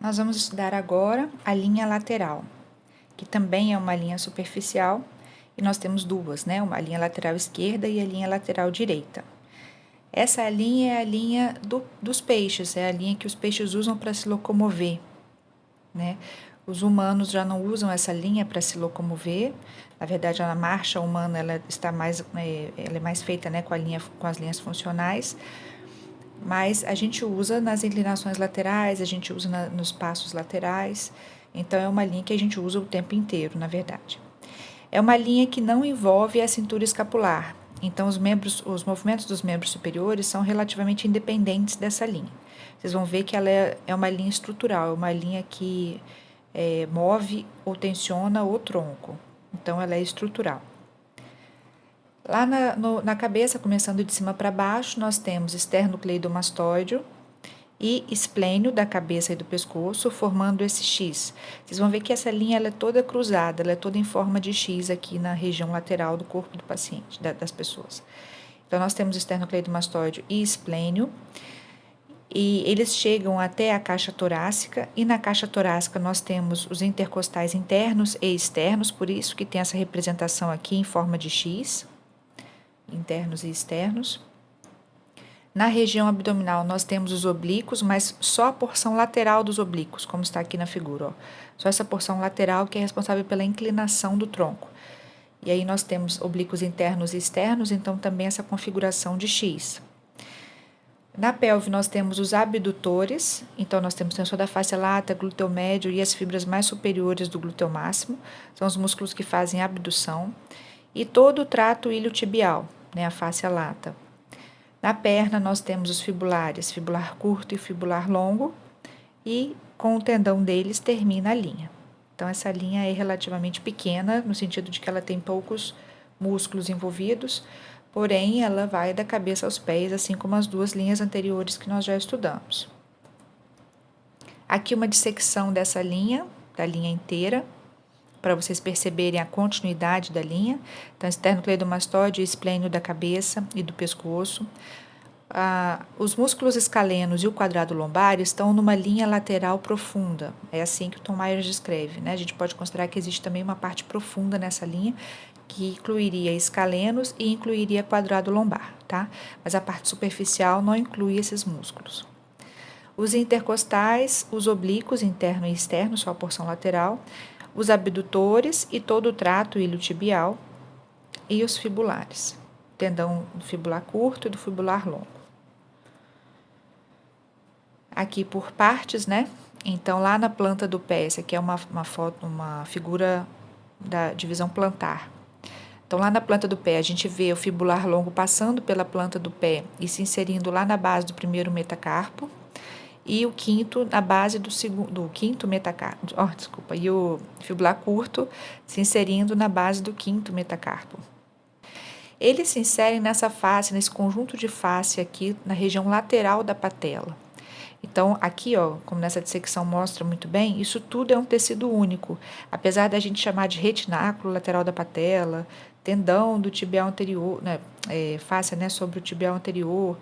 Nós vamos estudar agora a linha lateral, que também é uma linha superficial, e nós temos duas, né? Uma linha lateral esquerda e a linha lateral direita. Essa linha é a linha dos peixes, é a linha que os peixes usam para se locomover, né? Os humanos já não usam essa linha para se locomover. Na verdade, a marcha humana ela é mais feita, né, com as linhas funcionais. Mas a gente usa nas inclinações laterais, a gente usa nos passos laterais. Então, é uma linha que a gente usa o tempo inteiro, na verdade. É uma linha que não envolve a cintura escapular. Então, os movimentos dos membros superiores são relativamente independentes dessa linha. Vocês vão ver que ela é uma linha estrutural, é uma linha que move ou tensiona o tronco. Então, ela é estrutural. Lá na cabeça, começando de cima para baixo, nós temos esternocleidomastoide e esplênio da cabeça e do pescoço, formando esse X. Vocês vão ver que essa linha ela é toda cruzada, ela é toda em forma de X aqui na região lateral do corpo do paciente, das pessoas. Então, nós temos esternocleidomastoide e esplênio, e eles chegam até a caixa torácica, e na caixa torácica nós temos os intercostais internos e externos, por isso que tem essa representação aqui em forma de X, internos e externos. Na região abdominal, nós temos os oblíquos, mas só a porção lateral dos oblíquos, como está aqui na figura. Ó. Só essa porção lateral que é responsável pela inclinação do tronco. E aí nós temos oblíquos internos e externos, então também essa configuração de X. Na pelve, nós temos os abdutores, então nós temos tensor da face lata, glúteo médio e as fibras mais superiores do glúteo máximo, são os músculos que fazem a abdução, e todo o trato iliotibial, né, a face lata. Na perna, nós temos os fibulares, fibular curto e fibular longo, e com o tendão deles termina a linha. Então, essa linha é relativamente pequena, no sentido de que ela tem poucos músculos envolvidos, porém, ela vai da cabeça aos pés, assim como as duas linhas anteriores que nós já estudamos. Aqui uma dissecção dessa linha, da linha inteira, para vocês perceberem a continuidade da linha. Então, esternocleidomastoide e esplênio da cabeça e do pescoço. Os músculos escalenos e o quadrado lombar estão numa linha lateral profunda. É assim que o Tom Myers descreve, né? A gente pode considerar que existe também uma parte profunda nessa linha, que incluiria escalenos e incluiria quadrado lombar, tá? Mas a parte superficial não inclui esses músculos. Os intercostais, os oblíquos interno e externo, só a porção lateral, os abdutores e todo o trato iliotibial e os fibulares, tendão do fibular curto e do fibular longo. Aqui por partes, né? Então, lá na planta do pé, essa aqui é uma figura da divisão plantar. Então, lá na planta do pé, a gente vê o fibular longo passando pela planta do pé e se inserindo lá na base do primeiro metacarpo, e o quinto na base do quinto metacarpo, e o fibular curto se inserindo na base do quinto metacarpo. Eles se inserem nessa face, nesse conjunto de face aqui, na região lateral da patela. Então, aqui, ó, como nessa dissecção mostra muito bem, isso tudo é um tecido único. Apesar da gente chamar de retináculo lateral da patela, tendão do tibial anterior, né, face, né, sobre o tibial anterior,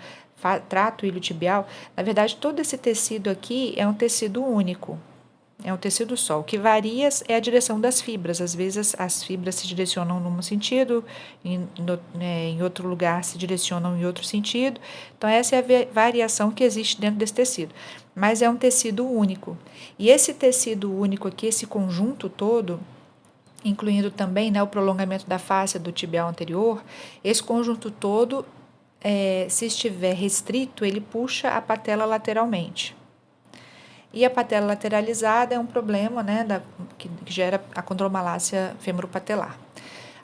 trato iliotibial, na verdade, todo esse tecido aqui é um tecido único. É um tecido só. O que varia é a direção das fibras. Às vezes as fibras se direcionam num sentido, em outro lugar se direcionam em outro sentido. Então, essa é a variação que existe dentro desse tecido. Mas é um tecido único. E esse tecido único aqui, esse conjunto todo, incluindo também, né, o prolongamento da face do tibial anterior, esse conjunto todo, se estiver restrito, ele puxa a patela lateralmente. E a patela lateralizada é um problema, né, que gera a condromalácia femoropatelar.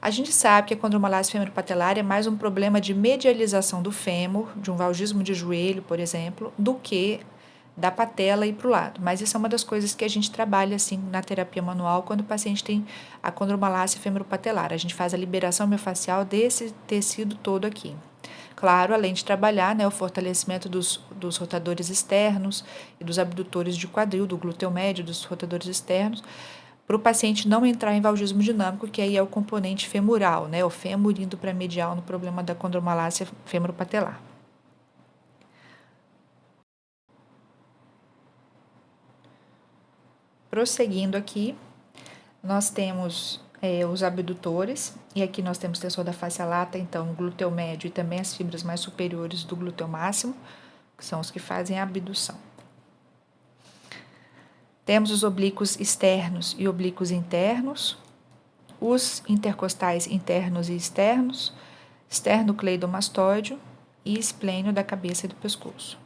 A gente sabe que a condromalácia femoropatelar é mais um problema de medialização do fêmur, de um valgismo de joelho, por exemplo, do que da patela ir para o lado. Mas isso é uma das coisas que a gente trabalha assim na terapia manual quando o paciente tem a condromalácia femoropatelar. A gente faz a liberação miofascial desse tecido todo aqui. Claro, além de trabalhar, né, o fortalecimento dos rotadores externos e dos abdutores de quadril, do glúteo médio, dos rotadores externos, para o paciente não entrar em valgismo dinâmico, que aí é o componente femoral, né, o fêmur indo para medial no problema da condromalácia femoropatelar. Prosseguindo aqui, nós temos os abdutores, e aqui nós temos tensor da face lata, então o glúteo médio e também as fibras mais superiores do glúteo máximo, que são os que fazem a abdução. Temos os oblíquos externos e oblíquos internos, os intercostais internos e externos, esternocleidomastoide e esplênio da cabeça e do pescoço.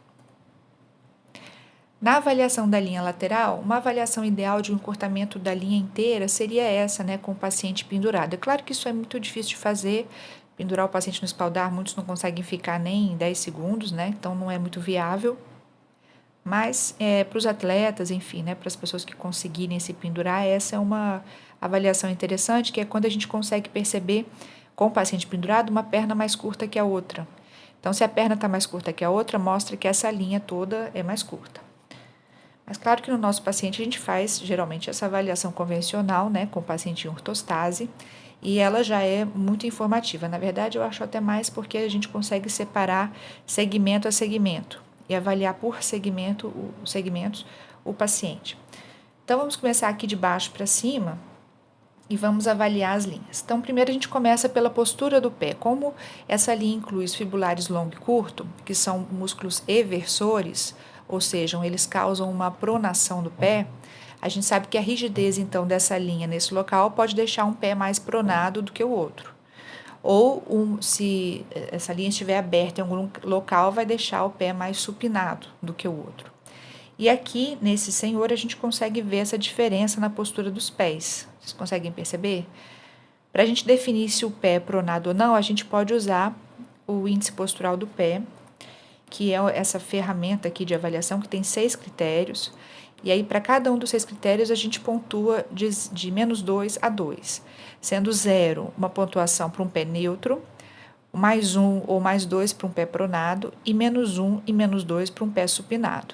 Na avaliação da linha lateral, uma avaliação ideal de um encurtamento da linha inteira seria essa, né, com o paciente pendurado. É claro que isso é muito difícil de fazer, pendurar o paciente no espaldar, muitos não conseguem ficar nem 10 segundos, né, então não é muito viável. Mas para os atletas, enfim, né, para as pessoas que conseguirem se pendurar, essa é uma avaliação interessante, que é quando a gente consegue perceber, com o paciente pendurado, uma perna mais curta que a outra. Então, se a perna está mais curta que a outra, mostra que essa linha toda é mais curta. Mas claro que no nosso paciente a gente faz geralmente essa avaliação convencional, né, com o paciente em ortostase, e ela já é muito informativa. Na verdade, eu acho até mais porque a gente consegue separar segmento a segmento e avaliar por segmentos o paciente. Então, vamos começar aqui de baixo para cima e vamos avaliar as linhas. Então, primeiro a gente começa pela postura do pé. Como essa linha inclui os fibulares longo e curto, que são músculos eversores, ou seja, eles causam uma pronação do pé, a gente sabe que a rigidez, então, dessa linha nesse local pode deixar um pé mais pronado do que o outro. Ou se essa linha estiver aberta em algum local, vai deixar o pé mais supinado do que o outro. E aqui, nesse senhor, a gente consegue ver essa diferença na postura dos pés. Vocês conseguem perceber? Para a gente definir se o pé é pronado ou não, a gente pode usar o índice postural do pé, que é essa ferramenta aqui de avaliação que tem 6 critérios. E aí, para cada um dos 6 critérios, a gente pontua de -2 a 2, sendo 0 uma pontuação para um pé neutro, +1 ou +2 para um pé pronado e -1 e -2 para um pé supinado.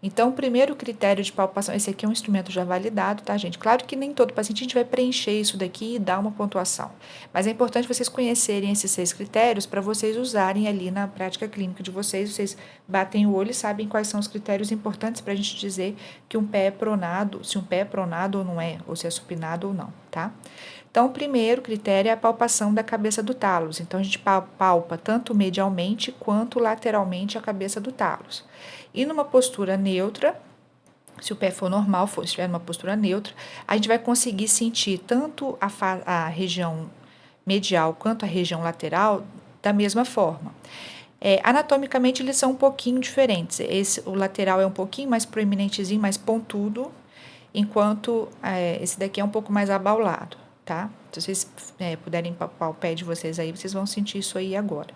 Então, o primeiro critério de palpação, esse aqui é um instrumento já validado, tá, gente? Claro que nem todo paciente a gente vai preencher isso daqui e dar uma pontuação, mas é importante vocês conhecerem esses 6 critérios para vocês usarem ali na prática clínica de vocês batem o olho e sabem quais são os critérios importantes para a gente dizer que um pé é pronado, se um pé é pronado ou não é, ou se é supinado ou não, tá? Então, o primeiro critério é a palpação da cabeça do talos. Então, a gente palpa tanto medialmente quanto lateralmente a cabeça do talos. E numa postura neutra, se o pé for normal, se estiver numa postura neutra, a gente vai conseguir sentir tanto a região medial quanto a região lateral da mesma forma. Anatomicamente, eles são um pouquinho diferentes. O lateral é um pouquinho mais proeminentezinho, mais pontudo, enquanto esse daqui é um pouco mais abaulado, tá? Se vocês puderem palpar o pé de vocês aí, vocês vão sentir isso aí agora.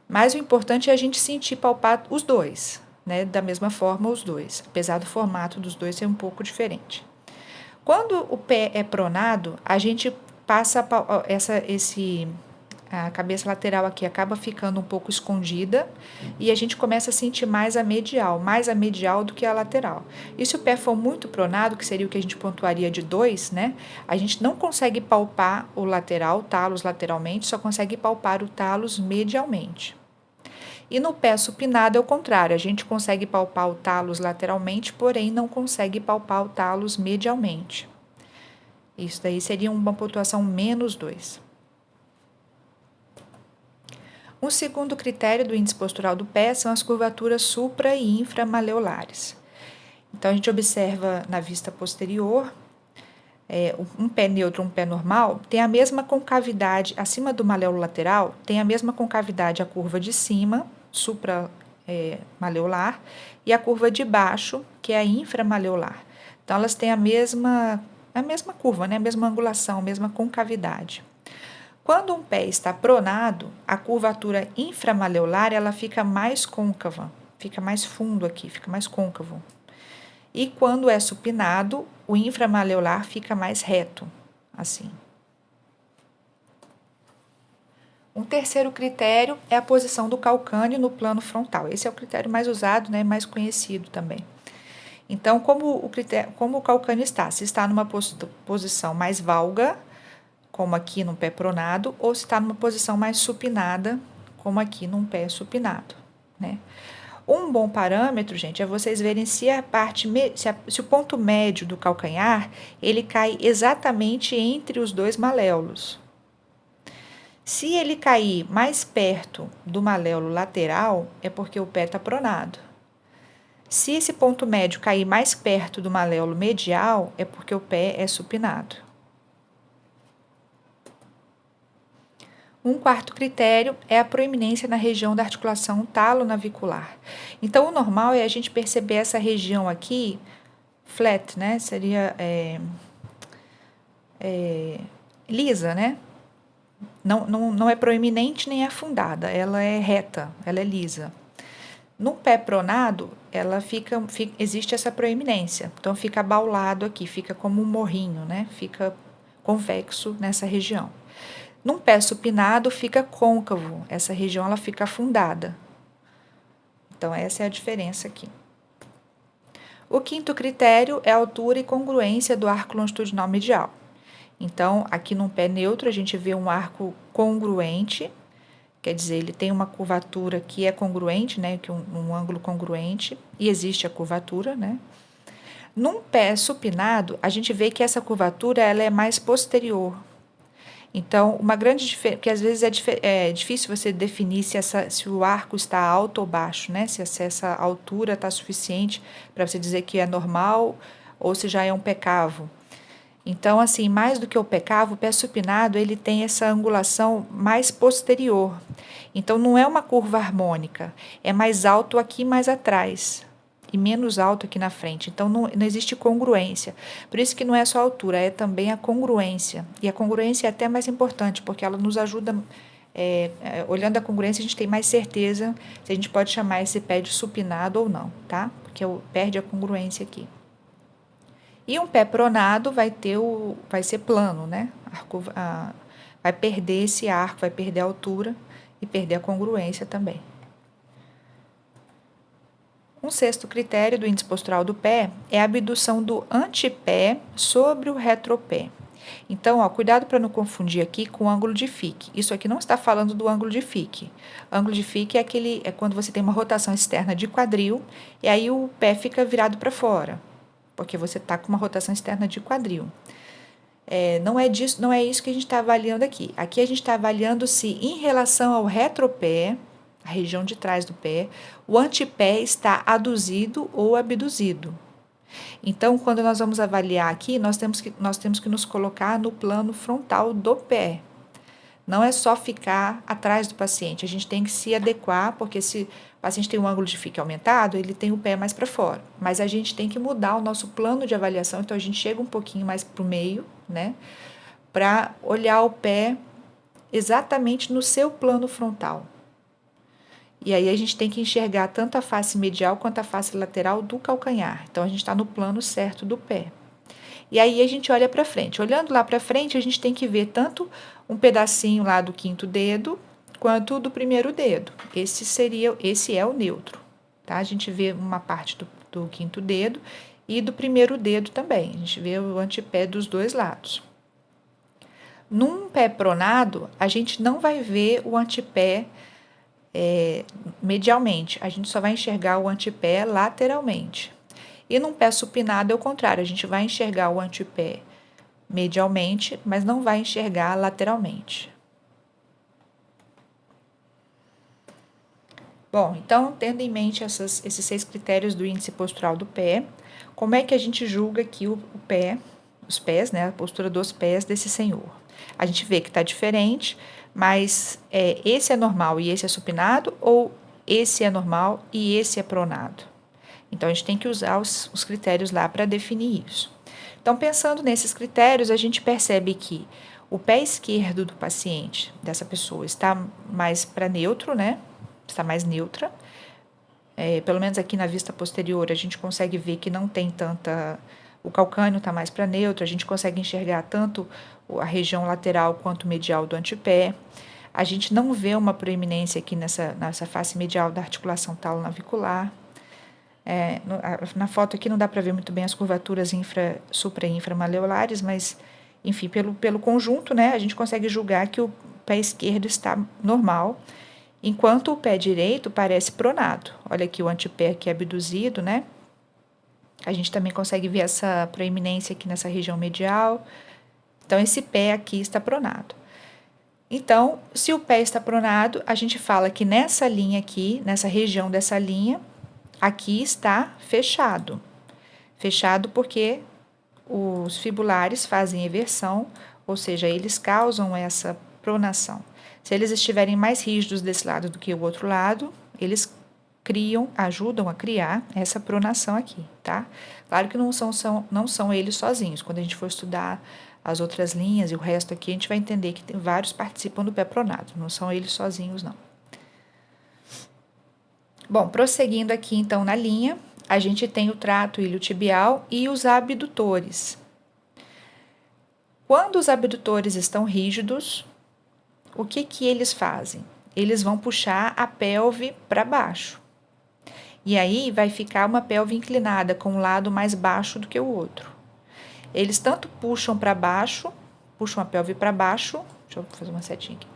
Mas o importante é a gente sentir palpar os dois, né? Da mesma forma os dois, apesar do formato dos dois ser um pouco diferente. Quando o pé é pronado, a gente passa a cabeça lateral aqui acaba ficando um pouco escondida e a gente começa a sentir mais a medial do que a lateral. E se o pé for muito pronado, que seria o que a gente pontuaria de 2, né? A gente não consegue palpar o lateral, o talos lateralmente, só consegue palpar o talos medialmente. E no pé supinado é o contrário, a gente consegue palpar o talos lateralmente, porém não consegue palpar o talos medialmente. Isso daí seria uma pontuação -2. Um segundo critério do índice postural do pé são as curvaturas supra e inframaleolares. Então, a gente observa na vista posterior, um pé neutro, um pé normal, tem a mesma concavidade, acima do maleolo lateral, tem a mesma concavidade a curva de cima, supramaleolar, e a curva de baixo, que é a inframaleolar. Então, elas têm a mesma curva, né? A mesma angulação, a mesma concavidade. Quando um pé está pronado, a curvatura inframaleolar ela fica mais côncava, fica mais fundo aqui, fica mais côncavo. E quando é supinado, o inframaleolar fica mais reto, assim. Um terceiro critério é a posição do calcâneo no plano frontal. Esse é o critério mais usado, né, mais conhecido também. Então, como o calcâneo está? Se está numa posição mais valga, como aqui num pé pronado, ou se está numa posição mais supinada, como aqui num pé supinado, né? Um bom parâmetro, gente, é vocês verem se a parte, se o ponto médio do calcanhar, ele cai exatamente entre os dois maléolos. Se ele cair mais perto do maléolo lateral, é porque o pé está pronado. Se esse ponto médio cair mais perto do maléolo medial, é porque o pé é supinado. Um quarto critério é a proeminência na região da articulação talo-navicular. Então, o normal é a gente perceber essa região aqui, flat, né? Seria lisa, né? Não é proeminente nem afundada, ela é reta, ela é lisa. No pé pronado, existe essa proeminência, então fica abaulado aqui, fica como um morrinho, né? Fica convexo nessa região. Num pé supinado, fica côncavo, essa região ela fica afundada. Então, essa é a diferença aqui. O quinto critério é a altura e congruência do arco longitudinal medial. Então, aqui num pé neutro, a gente vê um arco congruente, quer dizer, ele tem uma curvatura que é congruente, né, que um ângulo congruente, e existe a curvatura, né? Num pé supinado, a gente vê que essa curvatura ela é mais posterior. Então, uma grande diferença, porque às vezes é difícil você definir se o arco está alto ou baixo, né? Se essa altura está suficiente para você dizer que é normal ou se já é um pé cavo. Então, assim, mais do que o pé cavo, o pé supinado, ele tem essa angulação mais posterior. Então, não é uma curva harmônica, é mais alto aqui, mais atrás, e menos alto aqui na frente. Então, não existe congruência. Por isso que não é só a altura, é também a congruência. E a congruência é até mais importante, porque ela nos ajuda, olhando a congruência, a gente tem mais certeza se a gente pode chamar esse pé de supinado ou não, tá? Porque perde a congruência aqui. E um pé pronado vai ser plano, né? Vai perder esse arco, vai perder a altura e perder a congruência também. Um sexto critério do índice postural do pé é a abdução do antepé sobre o retropé. Então, cuidado para não confundir aqui com o ângulo de Fick. Isso aqui não está falando do ângulo de Fick. Ângulo de Fick é quando você tem uma rotação externa de quadril e aí o pé fica virado para fora, porque você está com uma rotação externa de quadril. Não é isso que a gente está avaliando aqui. Aqui a gente está avaliando se, em relação ao retropé, a região de trás do pé, o antepé está aduzido ou abduzido. Então, quando nós vamos avaliar aqui, nós temos que nos colocar no plano frontal do pé. Não é só ficar atrás do paciente, a gente tem que se adequar, porque se o paciente tem um ângulo de Fick aumentado, ele tem o pé mais para fora. Mas a gente tem que mudar o nosso plano de avaliação, então a gente chega um pouquinho mais para o meio, né? Para olhar o pé exatamente no seu plano frontal. E aí a gente tem que enxergar tanto a face medial quanto a face lateral do calcanhar. Então a gente está no plano certo do pé. E aí a gente olha para frente. Olhando lá para frente, a gente tem que ver tanto um pedacinho lá do quinto dedo quanto do primeiro dedo. Esse é o neutro, tá? A gente vê uma parte do quinto dedo e do primeiro dedo também. A gente vê o antepé dos dois lados. Num pé pronado, a gente não vai ver o antepé medialmente, a gente só vai enxergar o antepé lateralmente. E num pé supinado é o contrário, a gente vai enxergar o antepé medialmente, mas não vai enxergar lateralmente. Bom, então, tendo em mente esses 6 critérios do índice postural do pé, como é que a gente julga aqui o pé, os pés, né, a postura dos pés desse senhor? A gente vê que está diferente, mas esse é normal e esse é supinado, ou esse é normal e esse é pronado? Então, a gente tem que usar os critérios lá para definir isso. Então, pensando nesses critérios, a gente percebe que o pé esquerdo do paciente, dessa pessoa, está mais para neutro, né? Está mais neutra. Pelo menos aqui na vista posterior, a gente consegue ver que não tem tanta... O calcâneo está mais para neutro, a gente consegue enxergar tanto a região lateral quanto medial do antepé. A gente não vê uma proeminência aqui nessa face medial da articulação talo-navicular. Na foto aqui não dá para ver muito bem as curvaturas supra e inframaleolares, mas, enfim, pelo conjunto, né, a gente consegue julgar que o pé esquerdo está normal enquanto o pé direito parece pronado. Olha aqui o antepé aqui abduzido, né? A gente também consegue ver essa proeminência aqui nessa região medial. Então, esse pé aqui está pronado. Então, se o pé está pronado, a gente fala que nessa linha aqui, nessa região dessa linha, aqui está fechado. Fechado porque os fibulares fazem eversão, ou seja, eles causam essa pronação. Se eles estiverem mais rígidos desse lado do que o outro lado, eles ajudam a criar essa pronação aqui, tá? Claro que não são eles sozinhos. Quando a gente for estudar as outras linhas e o resto aqui, a gente vai entender que vários participam do pé pronado, não são eles sozinhos, não. Bom, prosseguindo aqui então na linha, a gente tem o trato iliotibial e os abdutores. Quando os abdutores estão rígidos, o que eles fazem? Eles vão puxar a pelve para baixo. E aí vai ficar uma pelve inclinada com um lado mais baixo do que o outro. Eles tanto puxam para baixo, puxam a pelve para baixo, deixa eu fazer uma setinha aqui,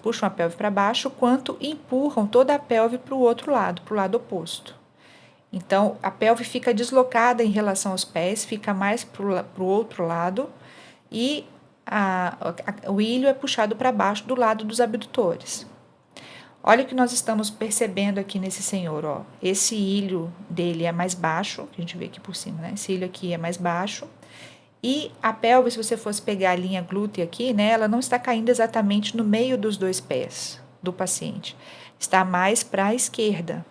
puxam a pelve para baixo, quanto empurram toda a pelve para o outro lado, para o lado oposto. Então, a pelve fica deslocada em relação aos pés, fica mais para o outro lado e o ilho é puxado para baixo do lado dos abdutores. Olha o que nós estamos percebendo aqui nesse senhor, ó. Esse ilho dele é mais baixo, que a gente vê aqui por cima, né? Esse ilho aqui é mais baixo. E a pelve, se você fosse pegar a linha glútea aqui, né? Ela não está caindo exatamente no meio dos dois pés do paciente. Está mais para a esquerda.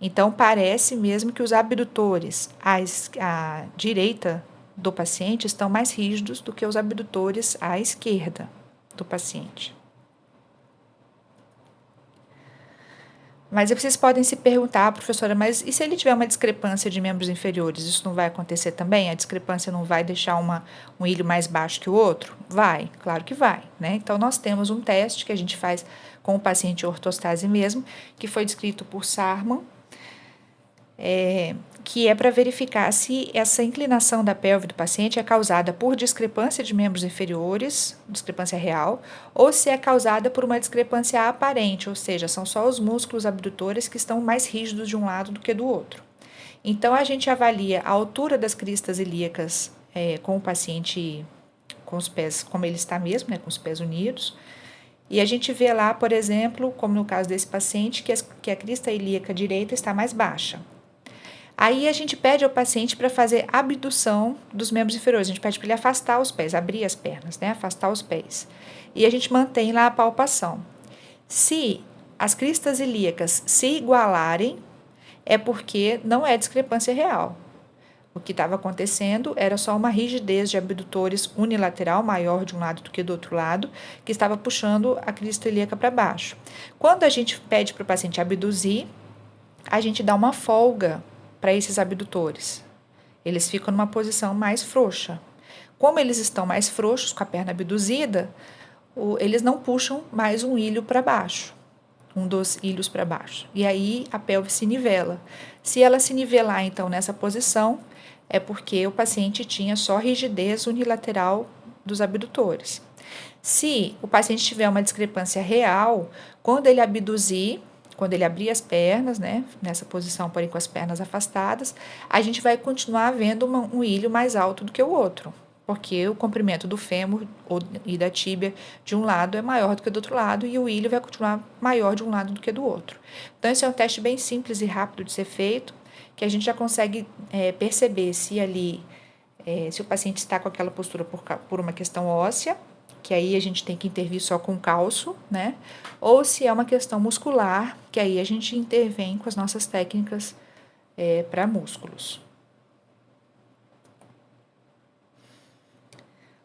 Então, parece mesmo que os abdutores à direita do paciente estão mais rígidos do que os abdutores à esquerda do paciente. Mas vocês podem se perguntar, professora, mas e se ele tiver uma discrepância de membros inferiores, isso não vai acontecer também? A discrepância não vai deixar um ilho mais baixo que o outro? Vai, claro que vai, né? Então, nós temos um teste que a gente faz com o paciente ortostase mesmo, que foi descrito por Sarman, que é para verificar se essa inclinação da pelve do paciente é causada por discrepância de membros inferiores, discrepância real, ou se é causada por uma discrepância aparente, ou seja, são só os músculos abdutores que estão mais rígidos de um lado do que do outro. Então, a gente avalia a altura das cristas ilíacas com o paciente com os pés, como ele está mesmo, né, com os pés unidos, e a gente vê lá, por exemplo, como no caso desse paciente, que a crista ilíaca direita está mais baixa. Aí a gente pede ao paciente para fazer abdução dos membros inferiores. A gente pede para ele afastar os pés, abrir as pernas, né? Afastar os pés. E a gente mantém lá a palpação. Se as cristas ilíacas se igualarem, é porque não é discrepância real. O que estava acontecendo era só uma rigidez de abdutores unilateral, maior de um lado do que do outro lado, que estava puxando a crista ilíaca para baixo. Quando a gente pede para o paciente abduzir, a gente dá uma folga para esses abdutores. Eles ficam numa posição mais frouxa. Como eles estão mais frouxos, com a perna abduzida, eles não puxam mais um ilho para baixo, um dos ilhos para baixo. E aí a pelve se nivela. Se ela se nivelar, então, nessa posição, é porque o paciente tinha só rigidez unilateral dos abdutores. Se o paciente tiver uma discrepância real, quando ele abduzir, quando ele abrir as pernas, né, nessa posição, porém com as pernas afastadas, a gente vai continuar vendo um ilho mais alto do que o outro, porque o comprimento do fêmur e da tíbia de um lado é maior do que do outro lado e o ilho vai continuar maior de um lado do que do outro. Então, esse é um teste bem simples e rápido de ser feito, que a gente já consegue perceber se se o paciente está com aquela postura por uma questão óssea, que aí a gente tem que intervir só com cálcio, né? Ou se é uma questão muscular, que aí a gente intervém com as nossas técnicas para músculos.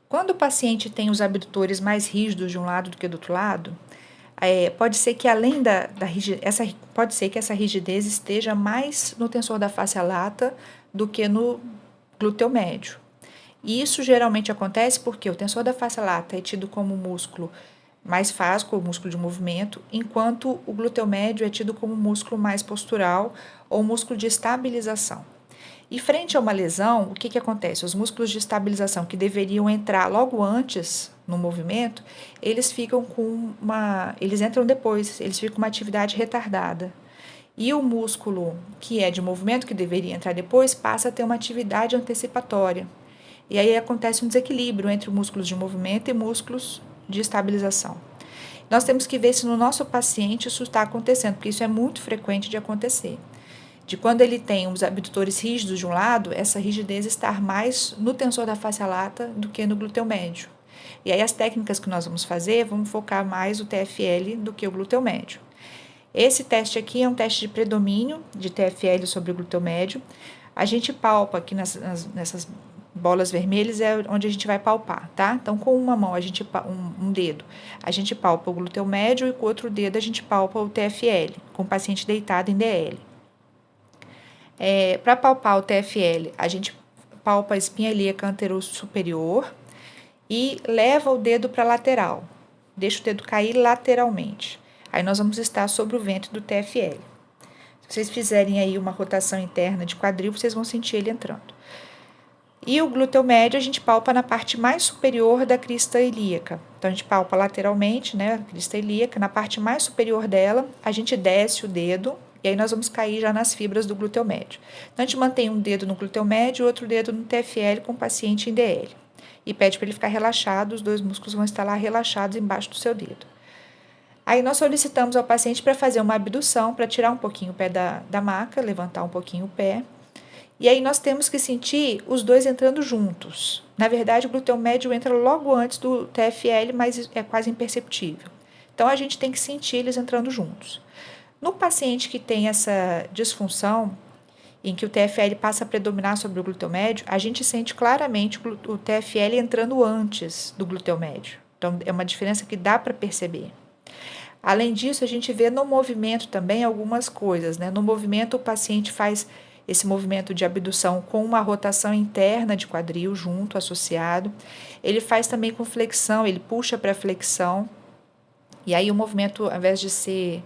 Quando o paciente tem os abdutores mais rígidos de um lado do que do outro lado, pode ser que além pode ser que essa rigidez esteja mais no tensor da fáscia lata do que no glúteo médio. E isso geralmente acontece porque o tensor da fáscia lata é tido como músculo mais fásico, o músculo de movimento, enquanto o glúteo médio é tido como músculo mais postural ou músculo de estabilização. E frente a uma lesão, o que acontece? Os músculos de estabilização que deveriam entrar logo antes no movimento, eles entram depois, eles ficam com uma atividade retardada. E o músculo que é de movimento, que deveria entrar depois, passa a ter uma atividade antecipatória. E aí acontece um desequilíbrio entre músculos de movimento e músculos de estabilização. Nós temos que ver se no nosso paciente isso está acontecendo, porque isso é muito frequente de acontecer. De quando ele tem os abdutores rígidos de um lado, essa rigidez estar mais no tensor da face lata do que no glúteo médio. E aí as técnicas que nós vamos fazer, vamos focar mais o TFL do que o glúteo médio. Esse teste aqui é um teste de predomínio de TFL sobre o glúteo médio. A gente palpa aqui nessas bolas vermelhas, é onde a gente vai palpar, tá? Então, com uma mão, um dedo, a gente palpa o glúteo médio e com o outro dedo a gente palpa o TFL, com o paciente deitado em DL. Para palpar o TFL, a gente palpa a espinha ilíaca anterosuperior e leva o dedo para a lateral. Deixa o dedo cair lateralmente. Aí nós vamos estar sobre o ventre do TFL. Se vocês fizerem aí uma rotação interna de quadril, vocês vão sentir ele entrando. E o glúteo médio a gente palpa na parte mais superior da crista ilíaca. Então, a gente palpa lateralmente, né, a crista ilíaca. Na parte mais superior dela, a gente desce o dedo e aí nós vamos cair já nas fibras do glúteo médio. Então, a gente mantém um dedo no glúteo médio e outro dedo no TFL com o paciente em DL. E pede para ele ficar relaxado, os dois músculos vão estar lá relaxados embaixo do seu dedo. Aí nós solicitamos ao paciente para fazer uma abdução, para tirar um pouquinho o pé da maca, levantar um pouquinho o pé. E aí nós temos que sentir os dois entrando juntos. Na verdade, o glúteo médio entra logo antes do TFL, mas é quase imperceptível. Então, a gente tem que sentir eles entrando juntos. No paciente que tem essa disfunção, em que o TFL passa a predominar sobre o glúteo médio, a gente sente claramente o TFL entrando antes do glúteo médio. Então, é uma diferença que dá para perceber. Além disso, a gente vê no movimento também algumas coisas, né? No movimento, o paciente faz esse movimento de abdução com uma rotação interna de quadril junto, associado. Ele faz também com flexão, ele puxa para flexão. E aí o movimento, ao invés de ser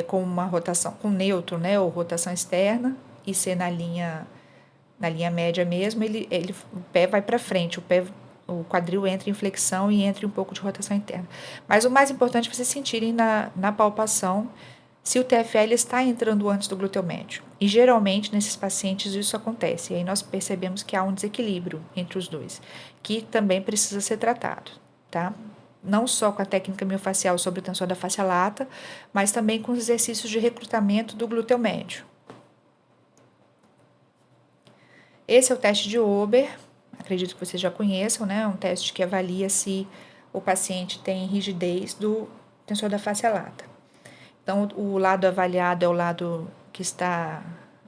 com uma rotação, com neutro, né, ou rotação externa, e ser na linha média mesmo, o pé vai para frente, o quadril entra em flexão e entra um pouco de rotação interna. Mas o mais importante é vocês sentirem na palpação se o TFL está entrando antes do glúteo médio. E geralmente nesses pacientes isso acontece. E aí nós percebemos que há um desequilíbrio entre os dois, que também precisa ser tratado, tá? Não só com a técnica miofascial sobre o tensor da face lata, mas também com os exercícios de recrutamento do glúteo médio. Esse é o teste de Ober, acredito que vocês já conheçam, né? É um teste que avalia se o paciente tem rigidez do tensor da face lata. Então, o lado avaliado é o lado que está,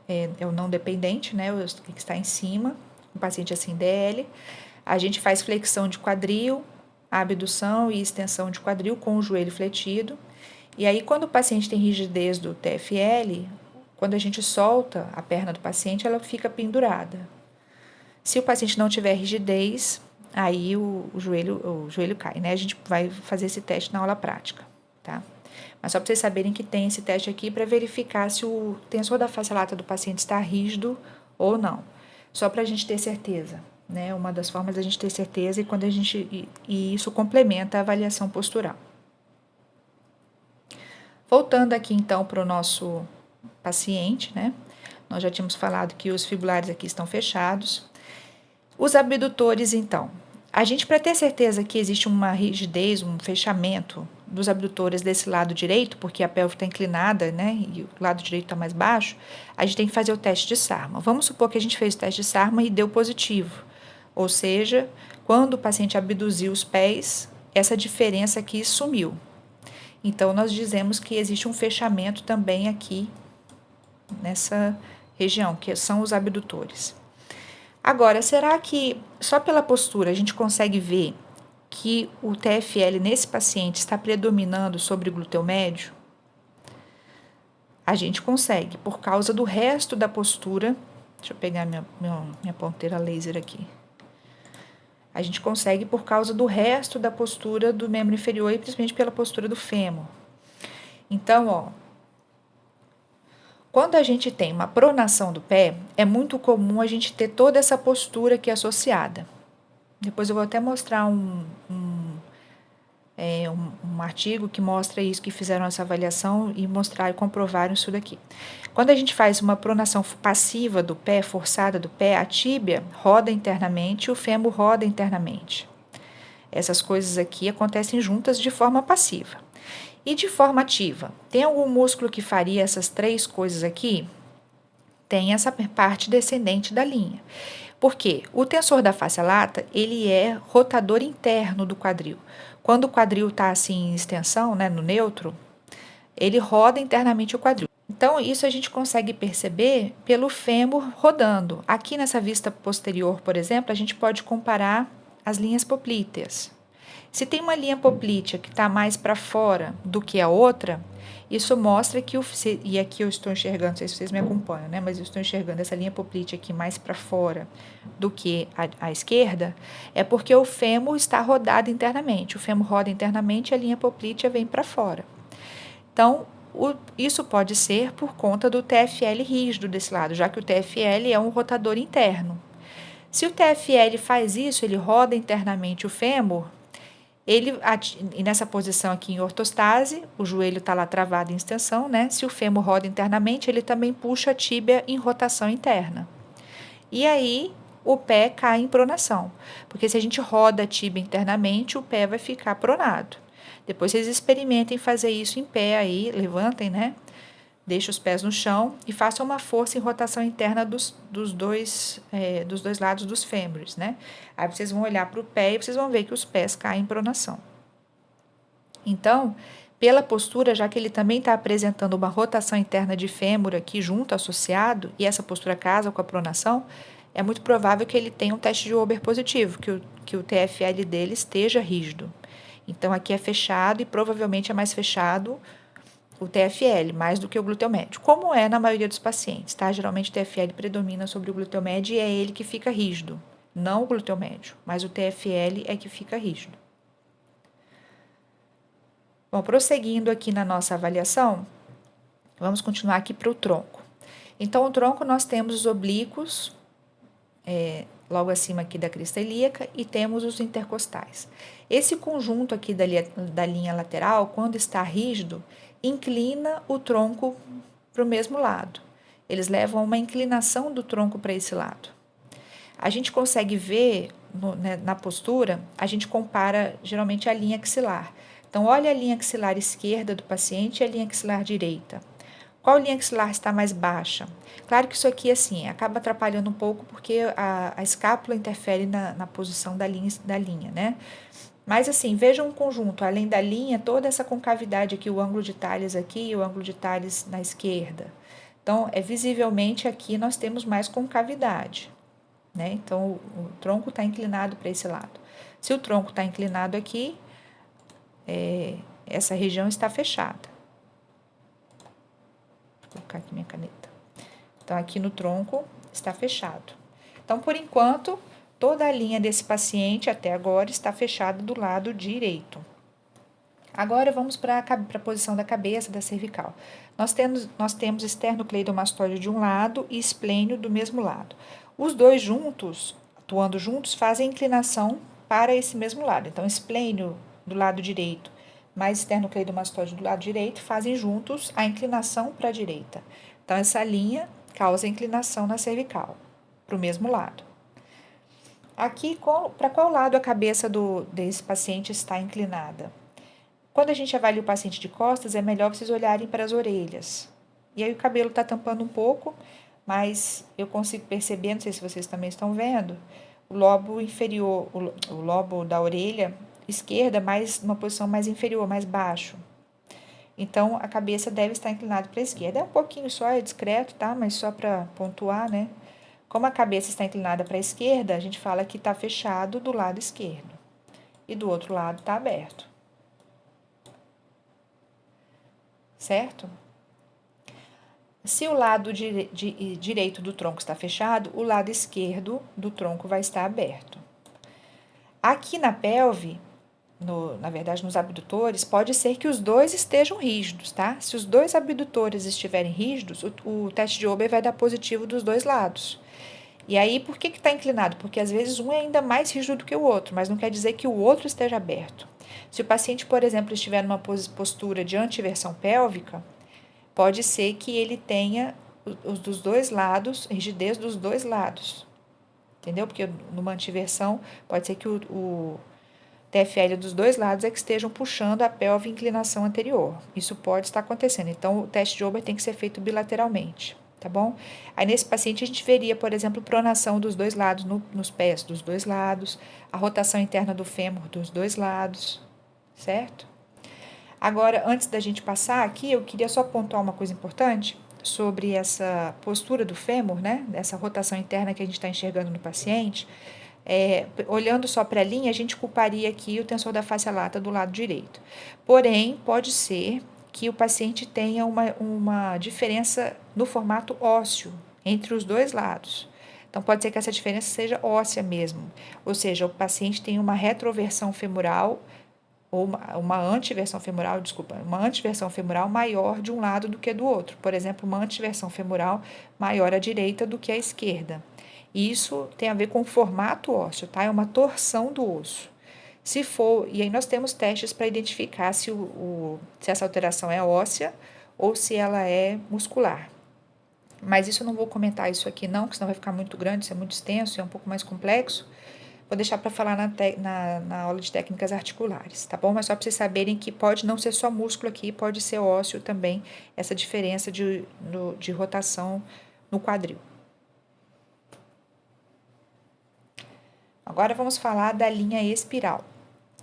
é o não dependente, né? O que está em cima, o paciente assim DL. A gente faz flexão de quadril, abdução e extensão de quadril com o joelho fletido. E aí, quando o paciente tem rigidez do TFL, quando a gente solta a perna do paciente, ela fica pendurada. Se o paciente não tiver rigidez, aí o joelho cai, né? A gente vai fazer esse teste na aula prática, tá? Mas só para vocês saberem que tem esse teste aqui para verificar se o tensor da face lata do paciente está rígido ou não. Só para a gente ter certeza, né? Uma das formas da gente ter certeza e isso complementa a avaliação postural. Voltando aqui então para o nosso paciente, né? Nós já tínhamos falado que os fibulares aqui estão fechados. Os abdutores, então. A gente, para ter certeza que existe uma rigidez, um fechamento dos abdutores desse lado direito, porque a pelve está inclinada, né, e o lado direito está mais baixo, a gente tem que fazer o teste de Sarma. Vamos supor que a gente fez o teste de Sarma e deu positivo. Ou seja, quando o paciente abduziu os pés, essa diferença aqui sumiu. Então, nós dizemos que existe um fechamento também aqui nessa região, que são os abdutores. Agora, será que só pela postura a gente consegue ver que o TFL nesse paciente está predominando sobre o glúteo médio? A gente consegue, por causa do resto da postura. Deixa eu pegar minha ponteira laser aqui. A gente consegue por causa do resto da postura do membro inferior e principalmente pela postura do fêmur. Então, ó, quando a gente tem uma pronação do pé, é muito comum a gente ter toda essa postura aqui associada. Depois eu vou até mostrar um artigo que mostra isso, que fizeram essa avaliação e mostraram e comprovaram isso daqui. Quando a gente faz uma pronação passiva do pé, forçada do pé, a tíbia roda internamente e o fêmur roda internamente. Essas coisas aqui acontecem juntas de forma passiva. E de forma ativa, tem algum músculo que faria essas três coisas aqui? Tem essa parte descendente da linha. Por quê? O tensor da face lata, ele é rotador interno do quadril. Quando o quadril está assim em extensão, né, no neutro, ele roda internamente o quadril. Então, isso a gente consegue perceber pelo fêmur rodando. Aqui nessa vista posterior, por exemplo, a gente pode comparar as linhas poplíteas. Se tem uma linha poplítea que está mais para fora do que a outra, isso mostra que e aqui eu estou enxergando, não sei se vocês me acompanham, né? Mas eu estou enxergando essa linha poplítea aqui mais para fora do que a esquerda, é porque o fêmur está rodado internamente. O fêmur roda internamente e a linha poplítea vem para fora. Então, isso pode ser por conta do TFL rígido desse lado, já que o TFL é um rotador interno. Se o TFL faz isso, ele roda internamente o fêmur, e nessa posição aqui em ortostase, o joelho está lá travado em extensão, né? Se o fêmur roda internamente, ele também puxa a tíbia em rotação interna. E aí, o pé cai em pronação, porque se a gente roda a tíbia internamente, o pé vai ficar pronado. Depois vocês experimentem fazer isso em pé aí, levantem, né? Deixem os pés no chão e façam uma força em rotação interna dos dois lados dos fêmures, né? Aí vocês vão olhar para o pé e vocês vão ver que os pés caem em pronação. Então, pela postura, já que ele também está apresentando uma rotação interna de fêmur aqui junto, associado, e essa postura casa com a pronação, é muito provável que ele tenha um teste de Ober positivo, que o TFL dele esteja rígido. Então, aqui é fechado e provavelmente é mais fechado o TFL, mais do que o glúteo médio, como é na maioria dos pacientes, tá? Geralmente o TFL predomina sobre o glúteo médio e é ele que fica rígido, não o glúteo médio, mas o TFL é que fica rígido. Bom, prosseguindo aqui na nossa avaliação, vamos continuar aqui para o tronco. Então, o tronco nós temos os oblíquos, logo acima aqui da crista ilíaca, e temos os intercostais. Esse conjunto aqui da linha lateral, quando está rígido, inclina o tronco para o mesmo lado. Eles levam uma inclinação do tronco para esse lado. A gente consegue ver na postura, a gente compara geralmente a linha axilar. Então, olha a linha axilar esquerda do paciente e a linha axilar direita. Qual linha axilar está mais baixa? Claro que isso aqui, assim, acaba atrapalhando um pouco porque a escápula interfere na posição da linha, né? Mas, assim, vejam um conjunto, além da linha, toda essa concavidade aqui, o ângulo de Tales aqui e o ângulo de Tales na esquerda. Então, visivelmente aqui nós temos mais concavidade, né? Então, o tronco está inclinado para esse lado. Se o tronco está inclinado aqui, essa região está fechada. Vou colocar aqui minha caneta. Então, aqui no tronco está fechado. Então, por enquanto, toda a linha desse paciente até agora está fechada do lado direito. Agora, vamos para a posição da cabeça, da cervical. Nós temos esternocleidomastoide de um lado e esplênio do mesmo lado. Os dois juntos, atuando juntos, fazem inclinação para esse mesmo lado. Então, esplênio do lado direito mais esternocleidomastoide do lado direito fazem juntos a inclinação para a direita. Então, essa linha causa inclinação na cervical, para o mesmo lado. Aqui, para qual lado a cabeça desse paciente está inclinada? Quando a gente avalia o paciente de costas, é melhor vocês olharem para as orelhas. E aí o cabelo está tampando um pouco, mas eu consigo perceber, não sei se vocês também estão vendo, o lobo inferior, o lobo da orelha esquerda, numa posição mais inferior, mais baixo. Então, a cabeça deve estar inclinada para a esquerda. É um pouquinho só, é discreto, tá? Mas só para pontuar, né? Como a cabeça está inclinada para a esquerda, a gente fala que está fechado do lado esquerdo. E do outro lado está aberto. Certo? Se o lado direito do tronco está fechado, o lado esquerdo do tronco vai estar aberto. Aqui na pelve, na verdade nos abdutores, pode ser que os dois estejam rígidos, tá? Se os dois abdutores estiverem rígidos, o teste de Ober vai dar positivo dos dois lados. E aí, por que está inclinado? Porque às vezes um é ainda mais rígido do que o outro, mas não quer dizer que o outro esteja aberto. Se o paciente, por exemplo, estiver numa postura de antiversão pélvica, pode ser que ele tenha os dos dois lados, rigidez dos dois lados, entendeu? Porque numa antiversão pode ser que o TFL dos dois lados é que estejam puxando a pelve em inclinação anterior. Isso pode estar acontecendo. Então, o teste de Ober tem que ser feito bilateralmente, tá bom? Aí, nesse paciente, a gente veria, por exemplo, pronação dos dois lados, nos pés dos dois lados, a rotação interna do fêmur dos dois lados, certo? Agora, antes da gente passar aqui, eu queria só pontuar uma coisa importante sobre essa postura do fêmur, né? Essa rotação interna que a gente está enxergando no paciente. Olhando só para a linha, a gente culparia aqui o tensor da face lata do lado direito. Porém, pode ser que o paciente tenha uma diferença no formato ósseo entre os dois lados. Então, pode ser que essa diferença seja óssea mesmo, ou seja, o paciente tem uma retroversão femoral ou uma antiversão femoral, desculpa, uma antiversão femoral maior de um lado do que do outro. Por exemplo, uma antiversão femoral maior à direita do que à esquerda. Isso tem a ver com o formato ósseo, tá? É uma torção do osso. Se for, e aí nós temos testes para identificar se essa alteração é óssea ou se ela é muscular. Mas isso eu não vou comentar isso aqui não, porque senão vai ficar muito grande, isso é muito extenso, é um pouco mais complexo. Vou deixar para falar na aula de técnicas articulares, tá bom? Mas só para vocês saberem que pode não ser só músculo aqui, pode ser ósseo também, essa diferença de rotação no quadril. Agora vamos falar da linha espiral.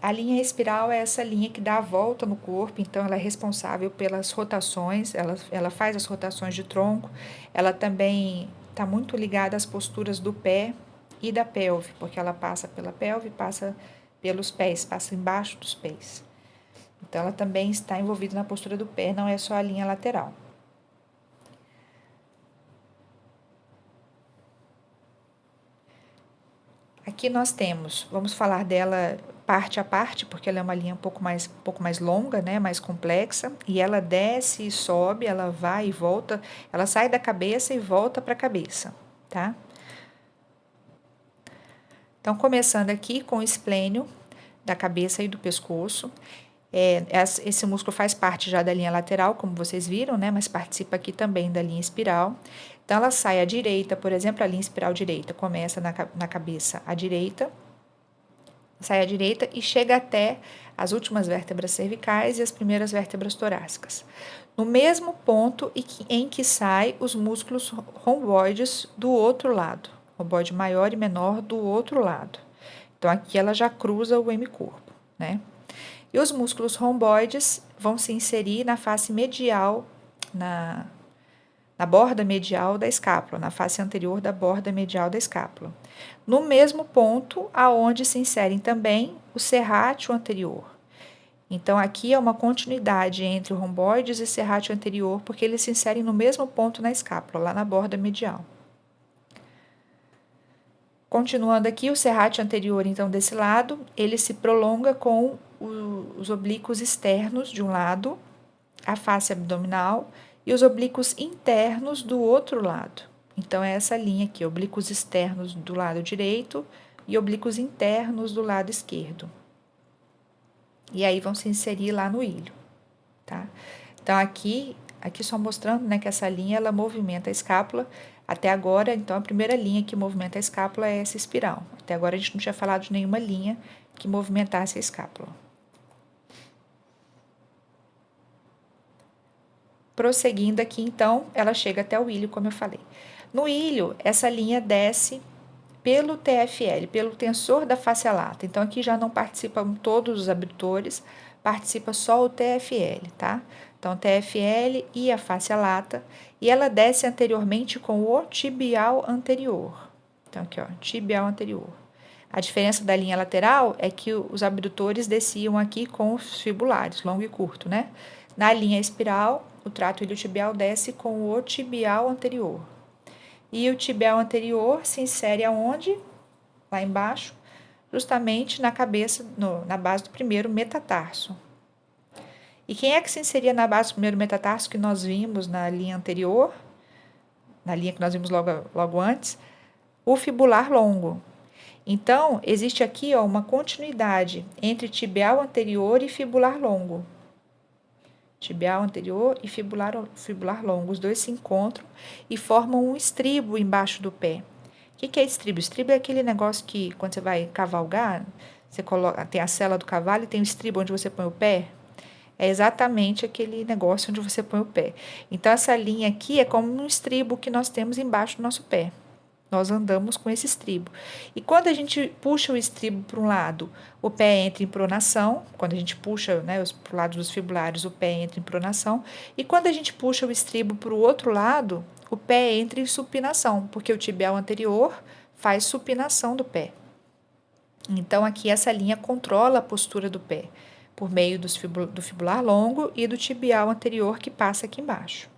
A linha espiral é essa linha que dá a volta no corpo, então ela é responsável pelas rotações, ela faz as rotações de tronco, ela também está muito ligada às posturas do pé e da pelve, porque ela passa pela pelve, passa pelos pés, passa embaixo dos pés. Então, ela também está envolvida na postura do pé, não é só a linha lateral. Aqui nós temos, vamos falar dela parte a parte, porque ela é uma linha um pouco mais longa, né, mais complexa, e ela desce e sobe, ela vai e volta, ela sai da cabeça e volta para a cabeça, tá? Então, começando aqui com o esplênio da cabeça e do pescoço. Esse músculo faz parte já da linha lateral, como vocês viram, né? Mas participa aqui também da linha espiral. Então, ela sai à direita, por exemplo, a linha espiral direita começa na cabeça à direita, sai à direita e chega até as últimas vértebras cervicais e as primeiras vértebras torácicas. No mesmo ponto em que saem os músculos romboides do outro lado, romboide maior e menor do outro lado. Então, aqui ela já cruza o hemicorpo, né? E os músculos romboides vão se inserir na face medial, na borda medial da escápula, na face anterior da borda medial da escápula. No mesmo ponto aonde se inserem também o serrátil anterior. Então, aqui é uma continuidade entre romboides e serrátil anterior, porque eles se inserem no mesmo ponto na escápula, lá na borda medial. Continuando aqui, o serrátil anterior, então, desse lado, ele se prolonga com os oblíquos externos de um lado, a face abdominal, e os oblíquos internos do outro lado. Então, é essa linha aqui, oblíquos externos do lado direito e oblíquos internos do lado esquerdo. E aí vão se inserir lá no ilho, tá? Então, aqui só mostrando, né, que essa linha, ela movimenta a escápula. Até agora, então, a primeira linha que movimenta a escápula é essa espiral. Até agora, a gente não tinha falado de nenhuma linha que movimentasse a escápula. Prosseguindo aqui, então, ela chega até o ilho, como eu falei. No ilho, essa linha desce pelo TFL, pelo tensor da face lata. Então, aqui já não participam todos os abdutores, participa só o TFL, tá? Então, TFL e a face lata, e ela desce anteriormente com o tibial anterior. Então, aqui, ó, tibial anterior. A diferença da linha lateral é que os abdutores desciam aqui com os fibulares, longo e curto, né? Na linha espiral, o trato iliotibial desce com o tibial anterior. E o tibial anterior se insere aonde? Lá embaixo, justamente na cabeça, na base do primeiro metatarso. E quem é que se inseria na base do primeiro metatarso que nós vimos na linha anterior? Na linha que nós vimos logo antes? O fibular longo. Então, existe aqui, ó, uma continuidade entre tibial anterior e fibular longo. Tibial anterior e fibular longo, os dois se encontram e formam um estribo embaixo do pé. O que é estribo? Estribo é aquele negócio que, quando você vai cavalgar, você coloca, tem a sela do cavalo e tem o estribo onde você põe o pé. É exatamente aquele negócio onde você põe o pé. Então, essa linha aqui é como um estribo que nós temos embaixo do nosso pé. Nós andamos com esse estribo. E quando a gente puxa o estribo para um lado, o pé entra em pronação. Quando a gente puxa, né, para o lado dos fibulares, o pé entra em pronação. E quando a gente puxa o estribo para o outro lado, o pé entra em supinação, porque o tibial anterior faz supinação do pé. Então, aqui essa linha controla a postura do pé, por meio do fibular longo e do tibial anterior que passa aqui embaixo.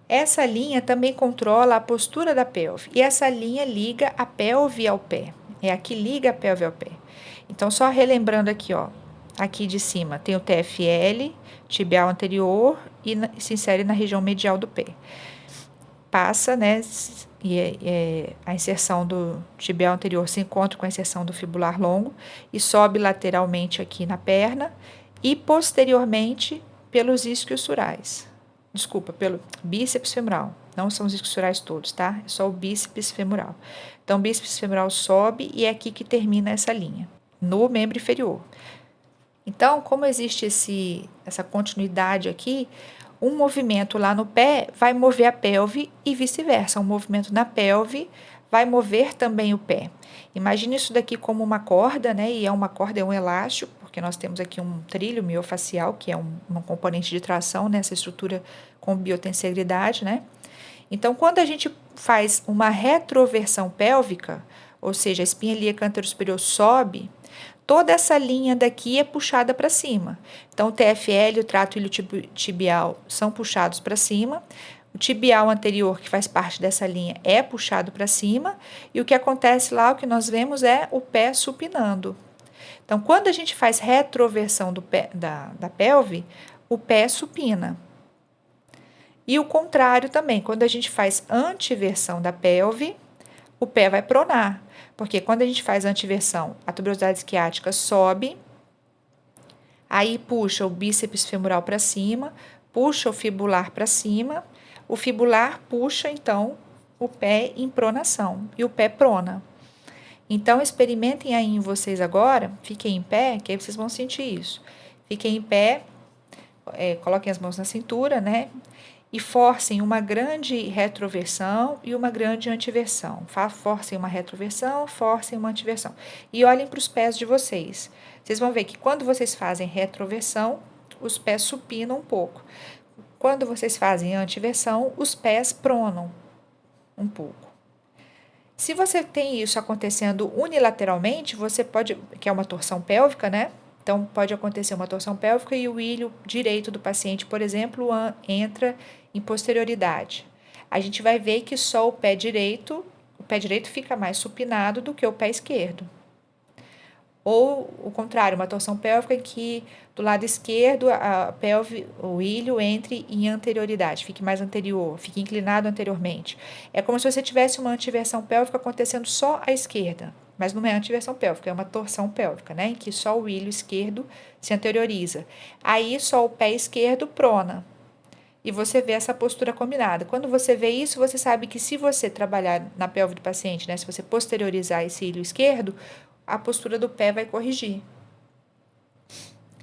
Essa linha também controla a postura da pelve, e essa linha liga a pelve ao pé. É a que liga a pelve ao pé. Então, só relembrando aqui, ó, aqui de cima tem o TFL, tibial anterior, e se insere na região medial do pé. Passa, né, e a inserção do tibial anterior se encontra com a inserção do fibular longo e sobe lateralmente aqui na perna e posteriormente pelos isquiosurais. Desculpa, pelo bíceps femoral. Não são os isquiosurais todos, tá? É só o bíceps femoral. Então, o bíceps femoral sobe e é aqui que termina essa linha, no membro inferior. Então, como existe essa continuidade aqui, um movimento lá no pé vai mover a pelve e vice-versa. Um movimento na pelve vai mover também o pé. Imagine isso daqui como uma corda, né? E uma corda, é um elástico, porque nós temos aqui um trilho miofacial, que é um componente de tração nessa estrutura com biotensegridade, né? Então, quando a gente faz uma retroversão pélvica, ou seja, a espinha ilíaca anterosuperior sobe, toda essa linha daqui é puxada para cima. Então, o TFL e o trato iliotibial são puxados para cima. O tibial anterior, que faz parte dessa linha, é puxado para cima. E o que acontece lá, o que nós vemos é o pé supinando. Então, quando a gente faz retroversão da pelve, o pé supina. E o contrário também, quando a gente faz antiversão da pelve, o pé vai pronar. Porque quando a gente faz antiversão, a tuberosidade isquiática sobe, aí puxa o bíceps femoral para cima, puxa o fibular para cima, o fibular puxa, então, o pé em pronação, e o pé prona. Então, experimentem aí em vocês agora, fiquem em pé, que aí vocês vão sentir isso. Fiquem em pé, coloquem as mãos na cintura, né? E forcem uma grande retroversão e uma grande antiversão. Forcem uma retroversão, forcem uma antiversão. E olhem para os pés de vocês. Vocês vão ver que quando vocês fazem retroversão, os pés supinam um pouco. Quando vocês fazem antiversão, os pés pronam um pouco. Se você tem isso acontecendo unilateralmente, você pode, que é uma torção pélvica, né? Então, pode acontecer uma torção pélvica e o ilho direito do paciente, por exemplo, entra em posterioridade. A gente vai ver que só o pé direito fica mais supinado do que o pé esquerdo. Ou o contrário, uma torção pélvica em que do lado esquerdo a pelve, o ilho entre em anterioridade, fique mais anterior, fique inclinado anteriormente. É como se você tivesse uma antiversão pélvica acontecendo só à esquerda, mas não é antiversão pélvica, é uma torção pélvica, né? Em que só o ilho esquerdo se anterioriza. Aí só o pé esquerdo prona. E você vê essa postura combinada. Quando você vê isso, você sabe que se você trabalhar na pelve do paciente, né? Se você posteriorizar esse ilho esquerdo, a postura do pé vai corrigir.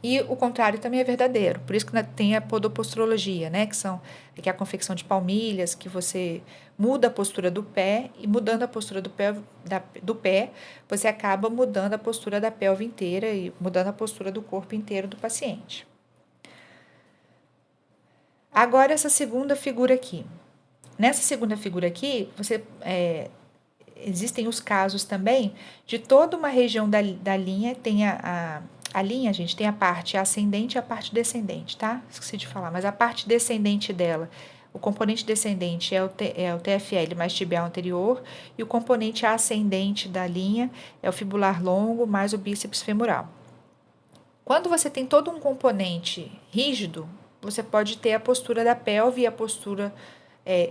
E o contrário também é verdadeiro. Por isso que tem a podoposturologia, né? Que é a confecção de palmilhas, que você muda a postura do pé e mudando a postura do pé, você acaba mudando a postura da pelve inteira e mudando a postura do corpo inteiro do paciente. Agora, essa segunda figura aqui. Nessa segunda figura aqui, existem os casos também de toda uma região da linha, tem a linha, gente, tem a parte ascendente e a parte descendente, tá? Esqueci de falar, mas a parte descendente dela, o componente descendente é o TFL mais tibial anterior, e o componente ascendente da linha é o fibular longo mais o bíceps femoral. Quando você tem todo um componente rígido, você pode ter a postura da pelve e a postura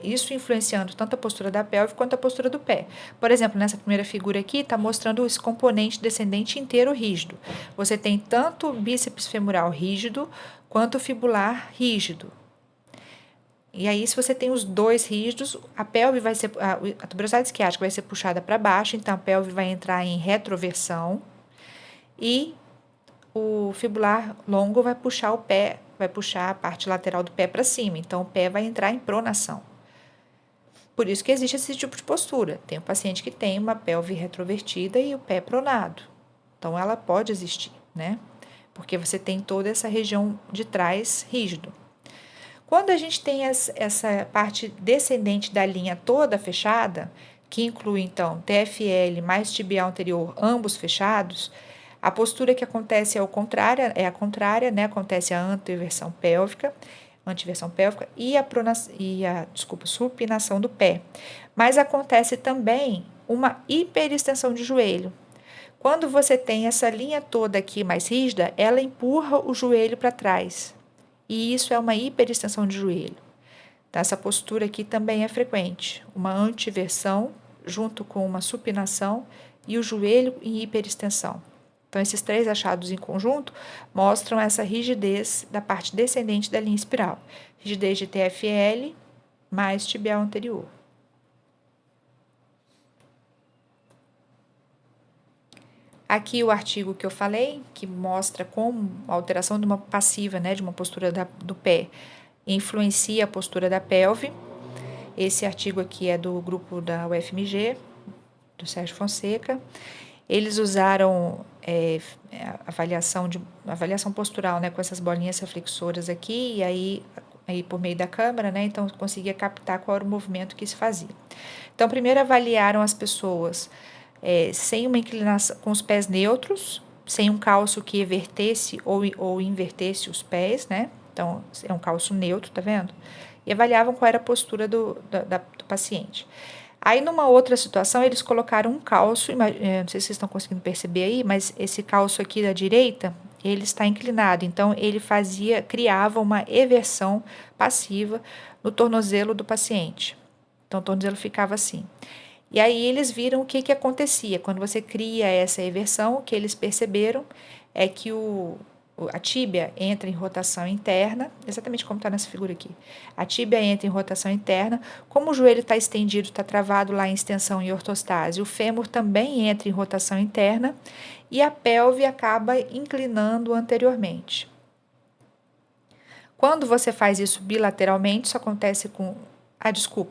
isso influenciando tanto a postura da pelve quanto a postura do pé. Por exemplo, nessa primeira figura aqui, está mostrando esse componente descendente inteiro rígido. Você tem tanto o bíceps femoral rígido quanto o fibular rígido. E aí, se você tem os dois rígidos, a pelve vai ser, a tuberosidade isquiática vai ser puxada para baixo, então a pelve vai entrar em retroversão e o fibular longo vai puxar o pé, vai puxar a parte lateral do pé para cima, então o pé vai entrar em pronação. Por isso que existe esse tipo de postura. Tem um paciente que tem uma pelve retrovertida e o pé pronado. Então ela pode existir, né? Porque você tem toda essa região de trás rígido. Quando a gente tem essa parte descendente da linha toda fechada, que inclui então TFL mais tibial anterior, ambos fechados, a postura que acontece é a contrária, né? Acontece a anteversão pélvica e supinação do pé. Mas acontece também uma hiperextensão de joelho. Quando você tem essa linha toda aqui mais rígida, ela empurra o joelho para trás. E isso é uma hiperextensão de joelho. Então, essa postura aqui também é frequente. Uma antiversão junto com uma supinação e o joelho em hiperextensão. Então, esses três achados em conjunto mostram essa rigidez da parte descendente da linha espiral. Rigidez de TFL mais tibial anterior. Aqui o artigo que eu falei, que mostra como a alteração de uma passiva, né, de uma postura do pé, influencia a postura da pelve. Esse artigo aqui é do grupo da UFMG, do Sérgio Fonseca. Eles usaram avaliação postural, né, com essas bolinhas reflexoras aqui, e aí por meio da câmera, né, então conseguia captar qual era o movimento que se fazia. Então, primeiro avaliaram as pessoas sem uma inclinação, com os pés neutros, sem um calço que evertesse ou invertesse os pés, né? Então, é um calço neutro, tá vendo? E avaliavam qual era a postura do paciente. Aí, numa outra situação, eles colocaram um calço, não sei se vocês estão conseguindo perceber aí, mas esse calço aqui da direita, ele está inclinado, então ele criava uma eversão passiva no tornozelo do paciente. Então, o tornozelo ficava assim. E aí eles viram o que acontecia. Quando você cria essa eversão, o que eles perceberam é que a tíbia entra em rotação interna, exatamente como está nessa figura aqui. A tíbia entra em rotação interna, como o joelho está estendido, está travado lá em extensão e ortostase, o fêmur também entra em rotação interna e a pelve acaba inclinando anteriormente. Quando você faz isso bilateralmente, isso acontece com...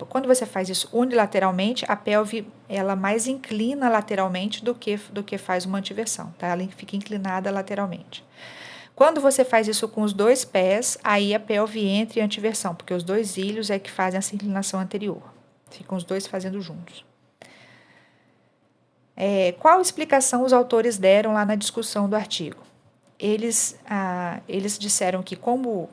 quando você faz isso unilateralmente, a pelve ela mais inclina lateralmente do que faz uma antiversão, tá? Ela fica inclinada lateralmente. Quando você faz isso com os dois pés, aí a pelve entra em antiversão, porque os dois ilhos é que fazem essa inclinação anterior. Ficam os dois fazendo juntos. Qual explicação os autores deram lá na discussão do artigo? Eles disseram que como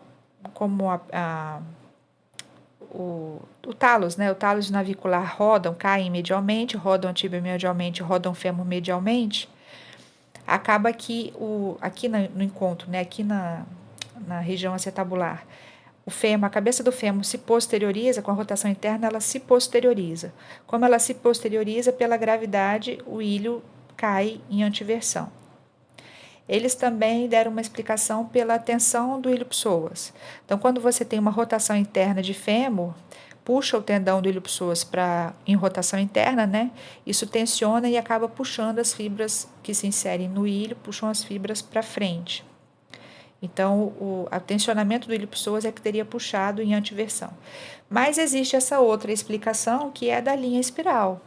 o talos, né? O talos navicular caem medialmente, rodam tibio-medialmente, rodam fêmur medialmente, acaba que aqui no encontro, né? Aqui na região acetabular, a cabeça do fêmur se posterioriza, com a rotação interna ela se posterioriza. Como ela se posterioriza pela gravidade, o ilho cai em antiversão. Eles também deram uma explicação pela tensão do ilho-psoas. Então, quando você tem uma rotação interna de fêmur, puxa o tendão do ilho-psoas em rotação interna, né? Isso tensiona e acaba puxando as fibras que se inserem no ilho, puxam as fibras para frente. Então, o tensionamento do ilho-psoas é que teria puxado em antiversão. Mas existe essa outra explicação que é da linha espiral,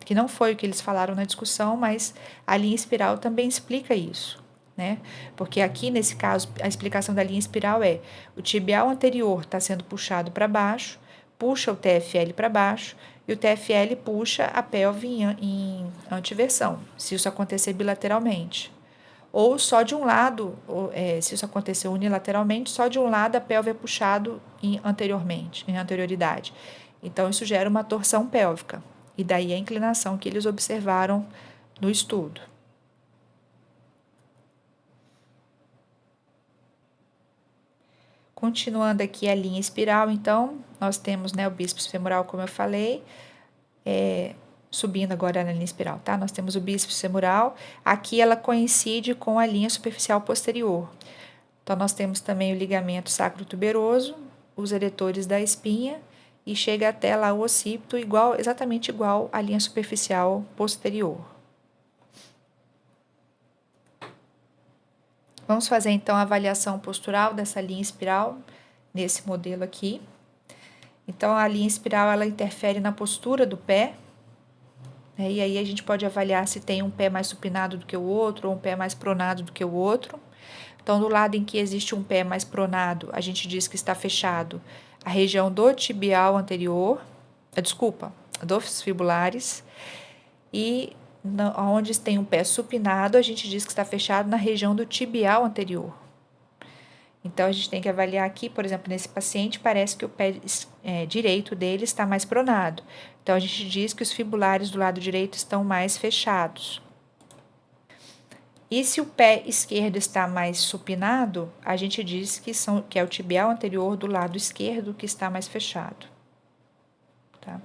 que não foi o que eles falaram na discussão, mas a linha espiral também explica isso. Né? Porque aqui, nesse caso, a explicação da linha espiral é o tibial anterior está sendo puxado para baixo, puxa o TFL para baixo, e o TFL puxa a pelve em antiversão, se isso acontecer bilateralmente. Ou só de um lado, se isso acontecer unilateralmente, só de um lado a pelve é puxado em anterioridade. Então, isso gera uma torção pélvica, e daí a inclinação que eles observaram no estudo. Continuando aqui a linha espiral, então, nós temos, né, o bíceps femoral, como eu falei, subindo agora na linha espiral, tá? Nós temos o bíceps femoral, aqui ela coincide com a linha superficial posterior. Então, nós temos também o ligamento sacrotuberoso, os eretores da espinha e chega até lá o occipito, exatamente igual à linha superficial posterior. Vamos fazer então a avaliação postural dessa linha espiral nesse modelo aqui. Então, a linha espiral ela interfere na postura do pé, né? E aí a gente pode avaliar se tem um pé mais supinado do que o outro ou um pé mais pronado do que o outro. Então, do lado em que existe um pé mais pronado, a gente diz que está fechado a região do tibial anterior, dos fibulares, e onde tem um pé supinado, a gente diz que está fechado na região do tibial anterior. Então, a gente tem que avaliar aqui, por exemplo, nesse paciente, parece que o pé direito dele está mais pronado. Então, a gente diz que os fibulares do lado direito estão mais fechados. E se o pé esquerdo está mais supinado, a gente diz que é o tibial anterior do lado esquerdo que está mais fechado. Tá?